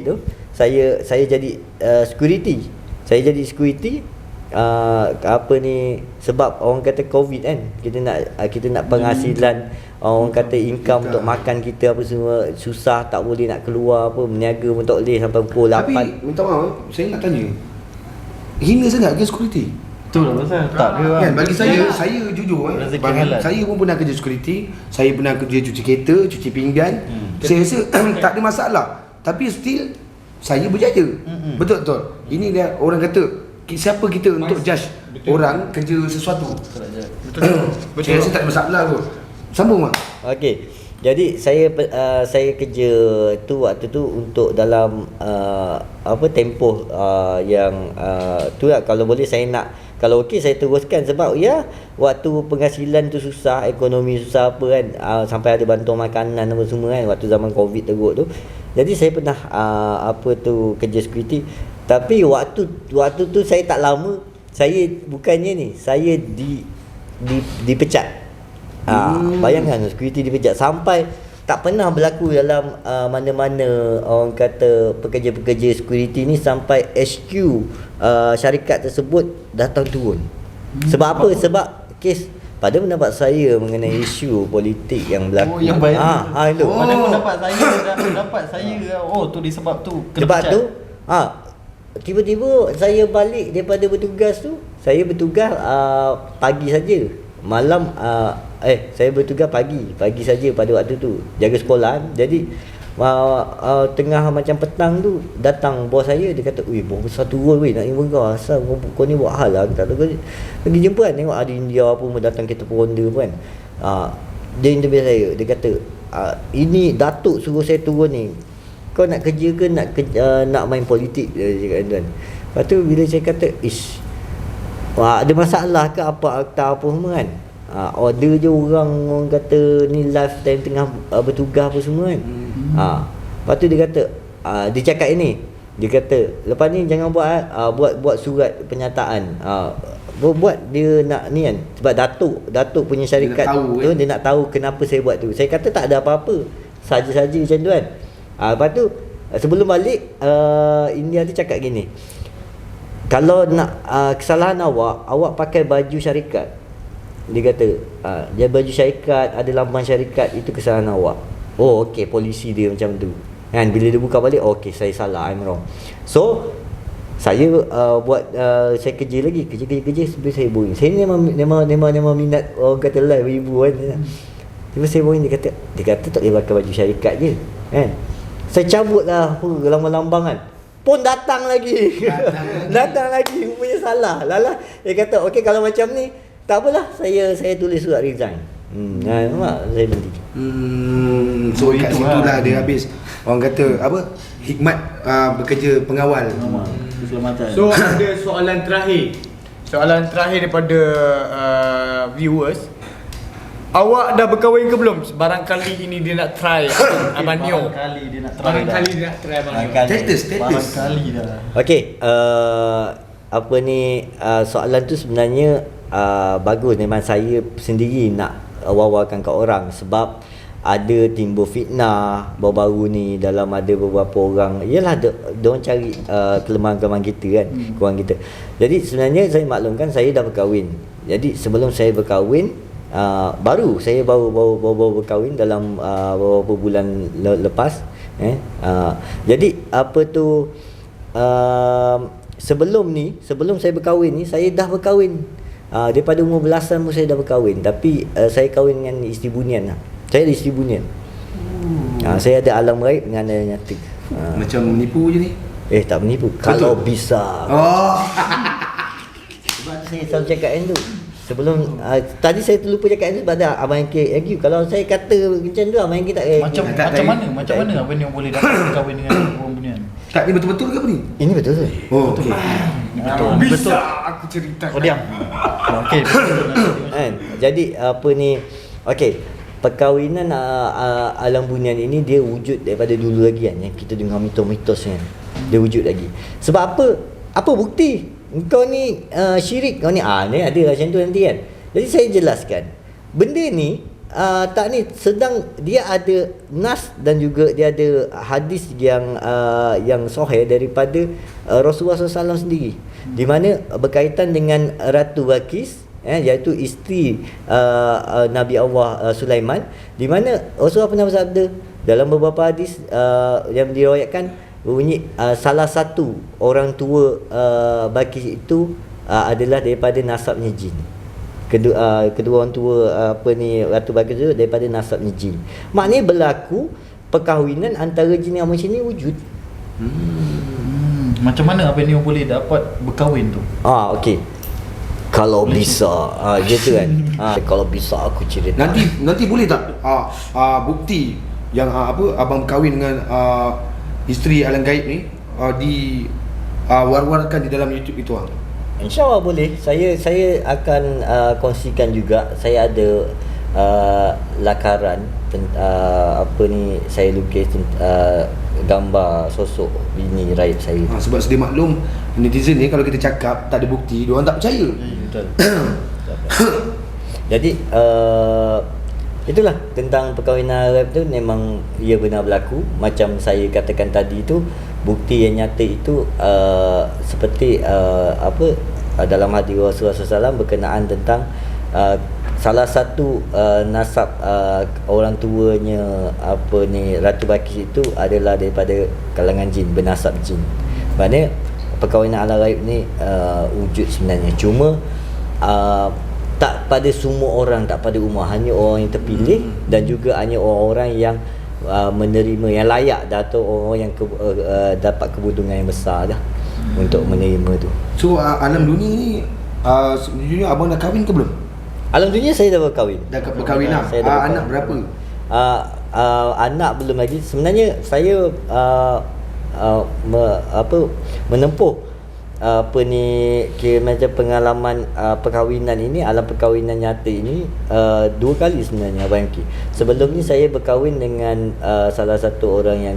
tu saya jadi security. Saya jadi security apa ni, sebab orang kata COVID kan, kita nak penghasilan, orang kata income untuk makan kita apa semua susah, tak boleh nak keluar apa, berniaga pun tak boleh sampai pukul 8. Tapi minta maaf, saya nak tanya, hina sangat ke security? Betul lah pasal tak ada lah. Kan bagi saya jujur Rezeki halal. saya pun pernah kerja security, saya pernah kerja cuci kereta, cuci pinggan. Saya rasa tak ada masalah. Tapi still saya berjaya. Betul. Ini dia orang kata, siapa kita untuk judge orang kerja sesuatu. Betul. Saya rasa tak ada masalah kot. Sambung mak. Okey. Jadi saya kerja tu waktu tu untuk dalam tempoh yang tu lah, kalau boleh saya nak, kalau okey saya teruskan, sebab ya waktu penghasilan tu susah, ekonomi susah apa kan, sampai ada bantuan makanan apa semua kan waktu zaman Covid teruk tu. Jadi saya pernah kerja security. Tapi waktu tu saya tak lama, saya bukannya ni, saya dipecat. Bayangkan security dipecat, sampai tak pernah berlaku dalam mana-mana orang kata pekerja-pekerja security ni, sampai HQ syarikat tersebut datang turun. Sebab apa? Sebab kes pada pendapat saya mengenai isu politik yang berlaku. Yang baik. Itu. Pada pendapat saya tu disebab tu kena Sebab pecat. tu tiba-tiba saya balik daripada bertugas tu, saya bertugas pagi saja. Malam saya bertugas pagi saja pada waktu tu, jaga sekolahan. Jadi tengah macam petang tu datang bos saya, dia kata, bos besar turun nak jumpa kau, asal kau ni buat hal lah. Tak tahu pergi jumpa kan, tengok ada India apa datang kereta peronda pun kan. Dia interview saya, dia kata, ini Datuk suruh saya turun ni, kau nak kerja ke nak main politik, dia cakap tuan. Lepas tu bila saya kata, ada masalah ke apa akta apa semua kan, order je orang kata ni lifetime tengah bertugas apa semua kan. Lepas tu dia kata, dia cakap ini, dia kata lepas ni jangan buat surat pernyataan, buat dia nak ni kan, sebab Datuk punya syarikat dia nak tahu kenapa saya buat tu. Saya kata tak ada apa-apa, saja-saja macam tu kan. Lepas tu sebelum balik India tu cakap gini, kalau nak kesalahan awak pakai baju syarikat. Dia kata dia baju syarikat, ada lambang syarikat, itu kesalahan awak. Okey, polisi dia macam tu kan. Bila dia buka balik, okey saya salah, I'm wrong. So saya saya kerja lagi, kerja sampai saya boring. Saya memang minat orang kata live ibu kan. Tiba saya boring, dia kata tak boleh pakai baju syarikat je kan. Saya cabut lah lambang-lambang kan. Pun datang lagi. Datang lagi, rupanya salah. Lalah dia kata, okey kalau macam ni tak apalah, saya tulis surat resign. Mak saya berhenti. So kat situlah dia habis. Orang kata apa? Hikmat bekerja pengawal. Keselamatan. So ada soalan terakhir daripada viewers. Awak dah berkahwin ke belum? Barangkali ini dia nak try Abang Neo. Barangkali dia nak try. Barangkali dia nak try Abang Neo. Status. Barangkali dah. Okey, soalan tu sebenarnya bagus. Memang saya sendiri nak wawarkan kat orang, sebab ada timbul fitnah baru-baru ni dalam ada beberapa orang, yalah diorang cari kelemahan-kelemahan kita kan, kurang kita. Jadi sebenarnya saya maklumkan saya dah berkahwin. Jadi sebelum saya berkahwin, baru berkahwin dalam beberapa bulan lepas. Jadi apa tu, sebelum saya berkahwin ni, saya dah berkahwin. Daripada umur belasan pun saya dah berkahwin. Tapi saya kahwin dengan isteri bunian lah. Saya ada isteri bunian. Saya ada alam raib dengan alam nyata. Macam menipu je ni. Tak menipu. Kalau bisa. Sebab saya selalu cakap yang tu. Sebelum tadi saya terlupa cakap yang tu pada Abang Yanki argue. Kalau saya kata macam tu, Abang Yanki tak Macam mana Abang Neo boleh dapat berkahwin dengan orang bunian? Tak, ni betul-betul ke apa ni? ini betul tu. Betul. Bisa aku ceritakan. Diam. Okey. Kan? Jadi apa ni, okey, perkahwinan alam bunian ini dia wujud daripada dulu lagi kan, yang kita dengar mitos-mitos kan. Dia wujud lagi. Sebab apa bukti engkau ni syirik, kau ni ni ada macam tu nanti kan. Jadi saya jelaskan benda ni tak ni sedang dia ada nas dan juga dia ada hadis yang sahih daripada Rasulullah SAW sendiri, di mana berkaitan dengan Ratu Balqis, iaitu isteri Nabi Allah Sulaiman, di mana Rasulullah pernah bersabda dalam beberapa hadis yang diriwayatkan bunyi salah satu orang tua Balqis itu adalah daripada nasabnya jin. Kedua orang tua Ratu Balqis itu daripada nasabnya jin. Maknanya berlaku perkahwinan antara jin dan manusia ni wujud. Macam mana Abang Neo boleh dapat berkahwin tu? Okey. Kalau bisa gitu kan. Kalau bisa aku cerita. Nanti boleh tak bukti yang abang berkahwin dengan isteri alam gaib ni war-warkan di dalam YouTube itu? InsyaAllah boleh. Saya akan kongsikan juga. Saya ada lakaran saya lukis gambar sosok bini raib saya. Sebab sedia maklum netizen ni kalau kita cakap tak ada bukti, diorang tak percaya. Betul. Jadi itulah tentang perkahwinan raib tu, memang ia benar berlaku. Macam saya katakan tadi tu, bukti yang nyata itu seperti dalam hadis Rasulullah SAW berkenaan tentang salah satu nasab orang tuanya Ratu Balqis itu adalah daripada kalangan jin, bernasab jin. Maknanya perkahwinan alam raib ni wujud sebenarnya, cuma tak pada semua orang, tak pada umum, hanya orang yang terpilih dan juga hanya orang-orang yang menerima, yang layak dah, atau orang yang dapat keberuntungan yang besar dah untuk menerima tu. So alam dunia ni sebenarnya abang dah kahwin ke belum? Alam dunia saya dah berkahwin. Dah berkahwin lah. Saya dah berkahwin. Anak berapa? Anak belum lagi. Sebenarnya saya menempuh kira macam pengalaman perkahwinan ini, alam perkahwinan nyata ini 2 kali sebenarnya Abang Yanki. Sebelum ni saya berkahwin dengan salah satu orang yang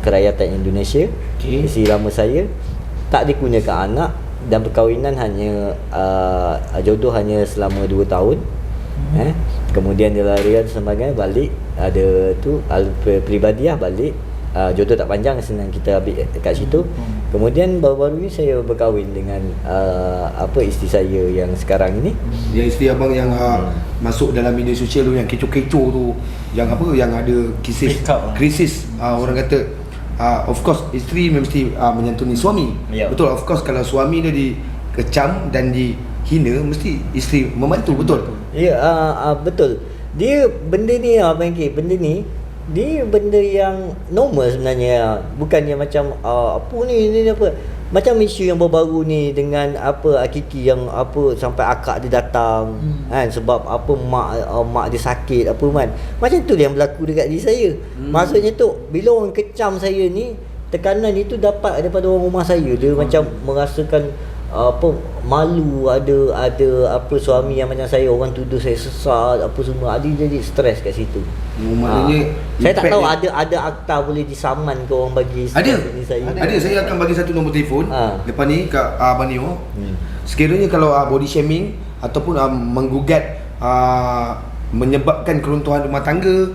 kerakyatan Indonesia. Isteri lama saya tak dikurniakan anak, dan perkahwinan hanya jodoh hanya selama 2 tahun. Kemudian dia larian sebagainya, balik ada tu peribadiah, balik jodoh tak panjang, senang kita ambil dekat situ. Kemudian baru-baru ni saya berkahwin dengan isteri saya yang sekarang ini. Yang isteri abang yang masuk dalam media sosial tu, yang kecoh-kecoh tu, yang ada krisis orang kata. Of course isteri mesti menyantuni suami. Betul, of course kalau suami dia dikecam dan dihina, mesti isteri membantu, betul? Betul. Dia benda ni Abang Yanki, benda ni dia benda yang normal sebenarnya. Bukannya macam apa ni apa. Macam isu yang baru-baru ni dengan Akiki yang sampai akak dia datang kan, sebab mak dia sakit kan. Macam tu yang berlaku dekat diri saya. Maksudnya tu bila orang kecam saya ni, tekanan itu dapat daripada orang rumah saya. Dia macam merasakan malu, ada suami yang macam saya, orang tuduh saya sesat semua, ada jadi stres kat situ. Maknanya saya tak tahu ada akta boleh disaman ke orang bagi ada saya. Ada, saya akan bagi satu nombor telefon lepas ni ke Abang Neo. Sekiranya kalau body shaming ataupun menggugat menyebabkan keruntuhan rumah tangga,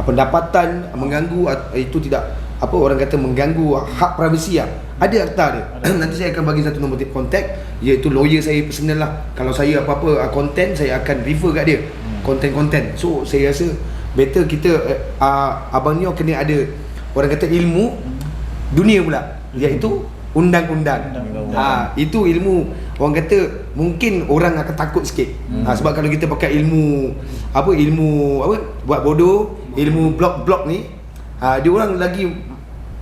pendapatan mengganggu, itu tidak apa orang kata mengganggu hak privasi lah. Ada akta dia. Nanti saya akan bagi satu nombor kontak, iaitu lawyer saya personal lah. Kalau saya apa-apa konten, saya akan refer kat dia konten-konten. So saya rasa better kita Abang Neo kena ada orang kata ilmu dunia pula, iaitu undang-undang. Itu ilmu orang kata mungkin orang akan takut sikit. Sebab kalau kita pakai ilmu buat bodoh, ilmu blok-blok ni, dia orang lagi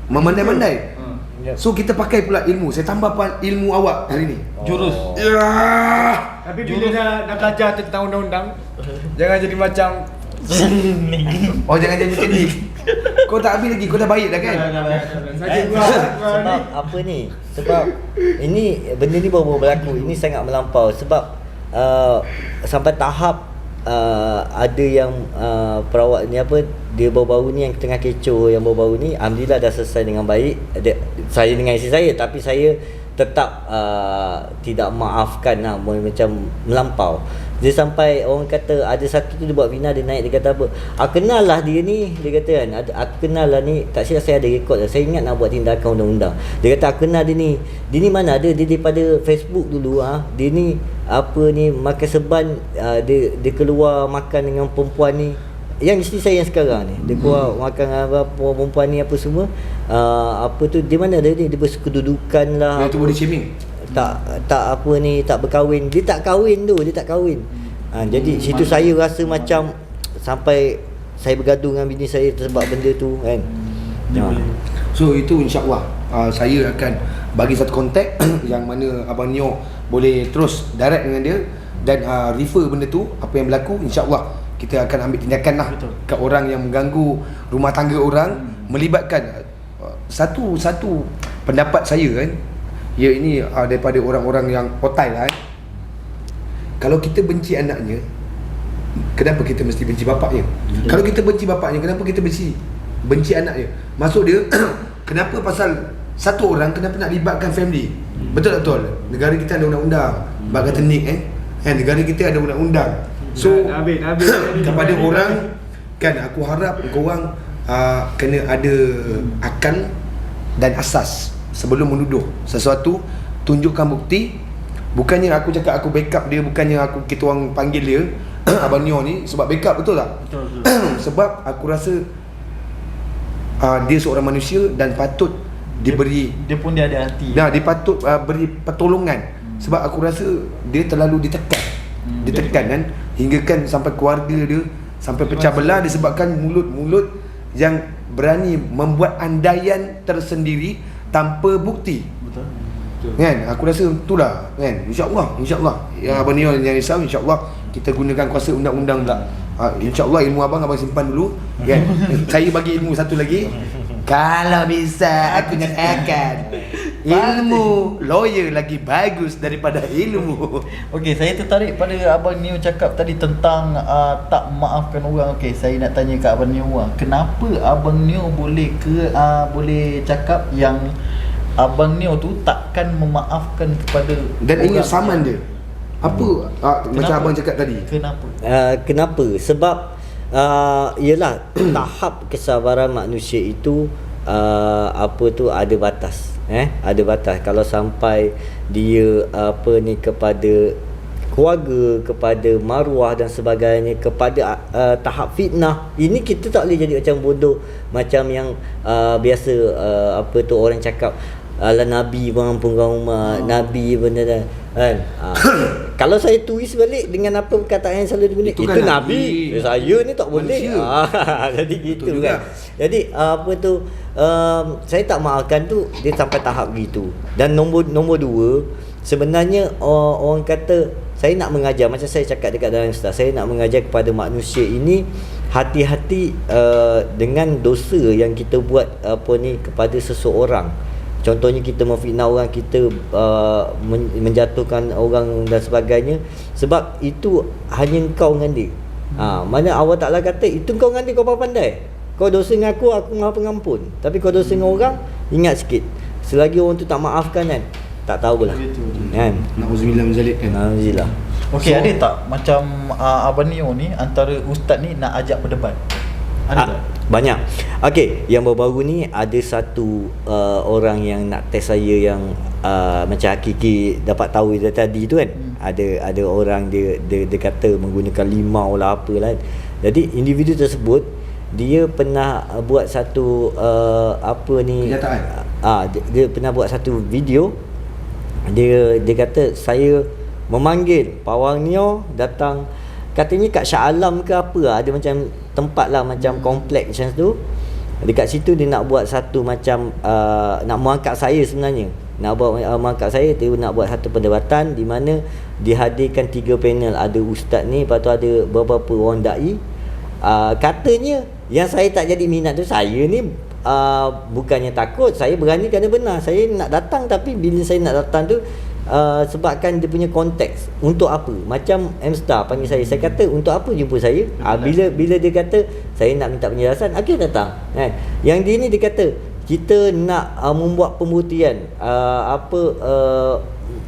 memandai-mandai. So kita pakai pula ilmu. Saya tambah ilmu awak hari ni. Jurus. Tapi bila dah belajar tentang undang-undang, jangan jadi macam jangan jadi macam ni. Kau tak habis lagi, kau dah baik dah kan? Sebab apa ni? Sebab ini benda ni baru berlaku. Ini sangat melampau. Sebab sampai tahap ada yang perawat ni apa, dia baru-baru ni yang tengah kecoh, yang baru-baru ni alhamdulillah dah selesai dengan baik. Saya dengan isteri saya, tapi saya tetap tidak maafkan lah, macam melampau. Dia sampai orang kata ada satu tu dia buat fitnah, dia naik, dia kata apa, kenal lah dia ni, dia kata kan, aku kenal lah ni, tak silap saya ada rekod lah, saya ingat nak buat tindakan undang-undang. Dia kata aku kenal dia ni mana ada, dia daripada Facebook dulu dia ni apa ni makan seban, dia keluar makan dengan perempuan ni, yang isteri saya yang sekarang ni, dia keluar makan apa perempuan ni apa semua, apa tu, di mana dia berkedudukan lah, Itu body shaming. tak apa ni, tak berkahwin. Dia tak kahwin. Jadi situ saya rasa macam sampai saya bergaduh dengan bini saya sebab benda tu kan. So itu insya-Allah saya akan bagi satu kontak yang mana Abang Neo boleh terus direct dengan dia dan refer benda tu, apa yang berlaku, insya-Allah kita akan ambil tindakan lah kat orang yang mengganggu rumah tangga orang, melibatkan satu pendapat saya kan. Ya, ini daripada orang-orang yang otai lah Kalau kita benci anaknya, kenapa kita mesti benci bapaknya? Kalau kita benci bapaknya, kenapa kita benci anaknya? Maksud dia kenapa pasal satu orang kenapa nak libatkan family? Betul tak betul? Negara kita ada undang-undang. Bak kata Nick negara kita ada undang-undang. So kepada orang kan, aku harap korang kena ada akal dan asas sebelum menuduh sesuatu. Tunjukkan bukti. Bukannya aku cakap aku backup dia, bukannya kita orang panggil dia Abang Neo ni sebab backup, betul tak? Betul. Sebab aku rasa dia seorang manusia dan patut diberi, dia pun dia ada hati. dia patut beri pertolongan. Sebab aku rasa dia terlalu ditekan kan, hingga kan sampai keluarga dia sampai pecah belah disebabkan mulut-mulut yang berani membuat andaian tersendiri tanpa bukti. Betul. Kan, aku rasa itulah kan. InsyaAllah ya Abang Neo yang risau, insyaAllah kita gunakan kuasa undang-undang pula. InsyaAllah ilmu abang simpan dulu kan. Saya bagi ilmu satu lagi. Kalau bisa aku nyatakan ilmu lawyer lagi bagus daripada ilmu. Okey, saya tertarik pada Abang Neo cakap tadi tentang tak maafkan orang. Okey, saya nak tanya kat Abang Neo kenapa Abang Neo boleh cakap yang Abang Neo tu takkan memaafkan kepada Dan orang ingin saman dia. Apa macam abang cakap tadi. Kenapa? Kenapa? Sebab ialah tahap kesabaran manusia itu ada batas. Ada batas. Kalau sampai dia kepada keluarga, kepada maruah dan sebagainya, kepada tahap fitnah, ini kita tak boleh jadi macam bodoh, macam yang biasa orang cakap ala Nabi mengampunkan umat, Nabi benda dah kan. Kalau saya tulis balik dengan apa perkataan yang selalu dibeli, itu kan Nabi. Saya ni tak boleh. Jadi gitu kan. Jadi saya tak maafkan tu, dia sampai tahap gitu. Dan nombor dua, sebenarnya orang kata saya nak mengajar, macam saya cakap dekat dalam Ustaz, saya nak mengajar kepada manusia ini hati-hati dengan dosa yang kita buat kepada seseorang. Contohnya kita memfitnah orang, kita menjatuhkan orang dan sebagainya. Sebab itu hanya kau dengan dia. Mana Allah Ta'ala kata, itu kau dengan dia kau pandai. Kau dosa dengan aku maha pengampun. Tapi kau dosa dengan orang, ingat sikit. Selagi orang tu tak maafkan kan, tak tahulah kan. Nauzubillah min zalik kan. Alhamdulillah. Okey, So- ada tak macam Abang Neo ni antara ustaz ni nak ajak berdebat? Ada tak? Banyak. Okey, yang baru-baru ni ada satu orang yang nak test saya yang macam Hakiki dapat tahu dari tadi tu kan. Ada orang dia kata menggunakan limau lah apalah. Jadi individu tersebut dia pernah buat satu apa ni, Kenyataan. dia pernah buat satu video. Dia kata saya memanggil Pawang Neo datang, katanya kat Shah Alam ke apa lah, ada macam tempat lah macam kompleks macam tu. Dekat situ dia nak buat satu macam nak mengangkat saya sebenarnya. Nak buat mengangkat saya, dia nak buat satu perdebatan di mana dihadirkan 3 panel. Ada ustaz ni, lepas tu ada beberapa orang dai. Katanya yang saya tak jadi minat tu, saya ni bukannya takut, saya berani kerana benar. Saya nak datang, tapi bila saya nak datang tu sebabkan dia punya konteks. Untuk apa? Macam M-Star panggil saya kata untuk apa jumpa saya? Bila dia kata saya nak minta penjelasan, akhirnya datang kan. Yang dia ni dia kata kita nak membuat pembuktian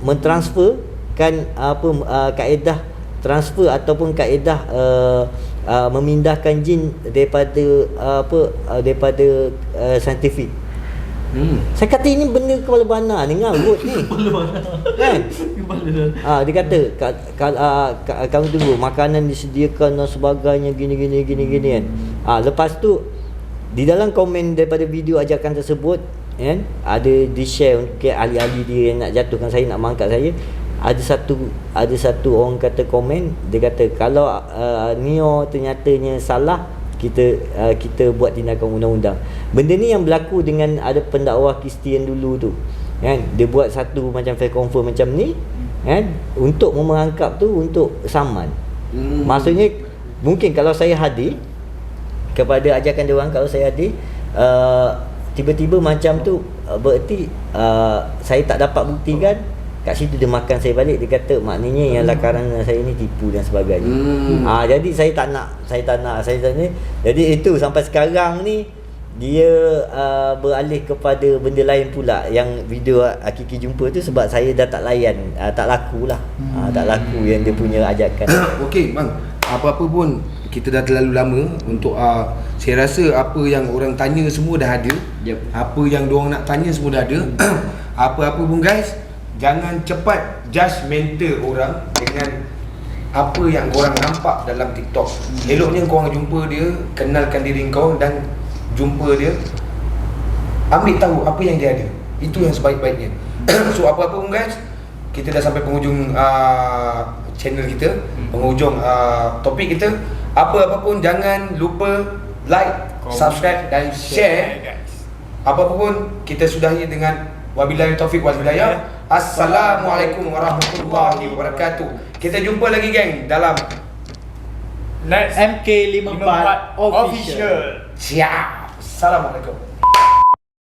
mentransferkan kaedah transfer ataupun kaedah memindahkan jin daripada daripada saintifik. Saya kata ini benda kepala bana ni ngarut ni. Kepala bana. Kan? Dia kata kamu tunggu makanan disediakan dan sebagainya gini kan. Lepas tu di dalam komen daripada video ajakan tersebut kan, ada di-share untuk ahli-ahli dia yang nak jatuhkan saya, nak mengangkat saya. Ada satu orang kata komen, dia kata kalau Neo ternyatanya salah, kita buat tindakan undang-undang. Benda ni yang berlaku dengan ada pendakwah Kristian dulu tu kan, dia buat satu macam fair confirm macam ni kan, untuk memerangkap tu untuk saman. Maksudnya mungkin kalau saya hadir kepada ajakan dia orang, kalau saya hadir tiba-tiba macam tu, berarti saya tak dapat buktikan. Kat situ dia makan saya balik. Dia kata maknanya yang lakaran saya ni tipu dan sebagainya. Jadi saya tak nak ni. Jadi itu sampai sekarang ni dia beralih kepada benda lain pula. Yang video Hakiki jumpa tu sebab saya dah tak layan, tak laku lah. Tak laku yang dia punya ajakan. Okey bang, apa-apa pun kita dah terlalu lama untuk saya rasa apa yang orang tanya semua dah ada. Yep. Apa yang diorang nak tanya semua dah ada. Apa-apa pun guys, jangan cepat judgemental orang dengan apa yang korang nampak dalam TikTok. Eloknya korang jumpa dia, kenalkan diri kau dan jumpa dia, ambil tahu apa yang dia ada. Itu yang sebaik-baiknya. So apa-apa pun guys, kita dah sampai penghujung channel kita, penghujung topik kita. Apa-apa pun jangan lupa like, subscribe dan share. Apa-apa pun kita sudahi dengan wabillahi taufiq wal hidayah. Assalamualaikum warahmatullahi wabarakatuh. Kita jumpa lagi geng dalam Next MK54 official. Siap. Assalamualaikum.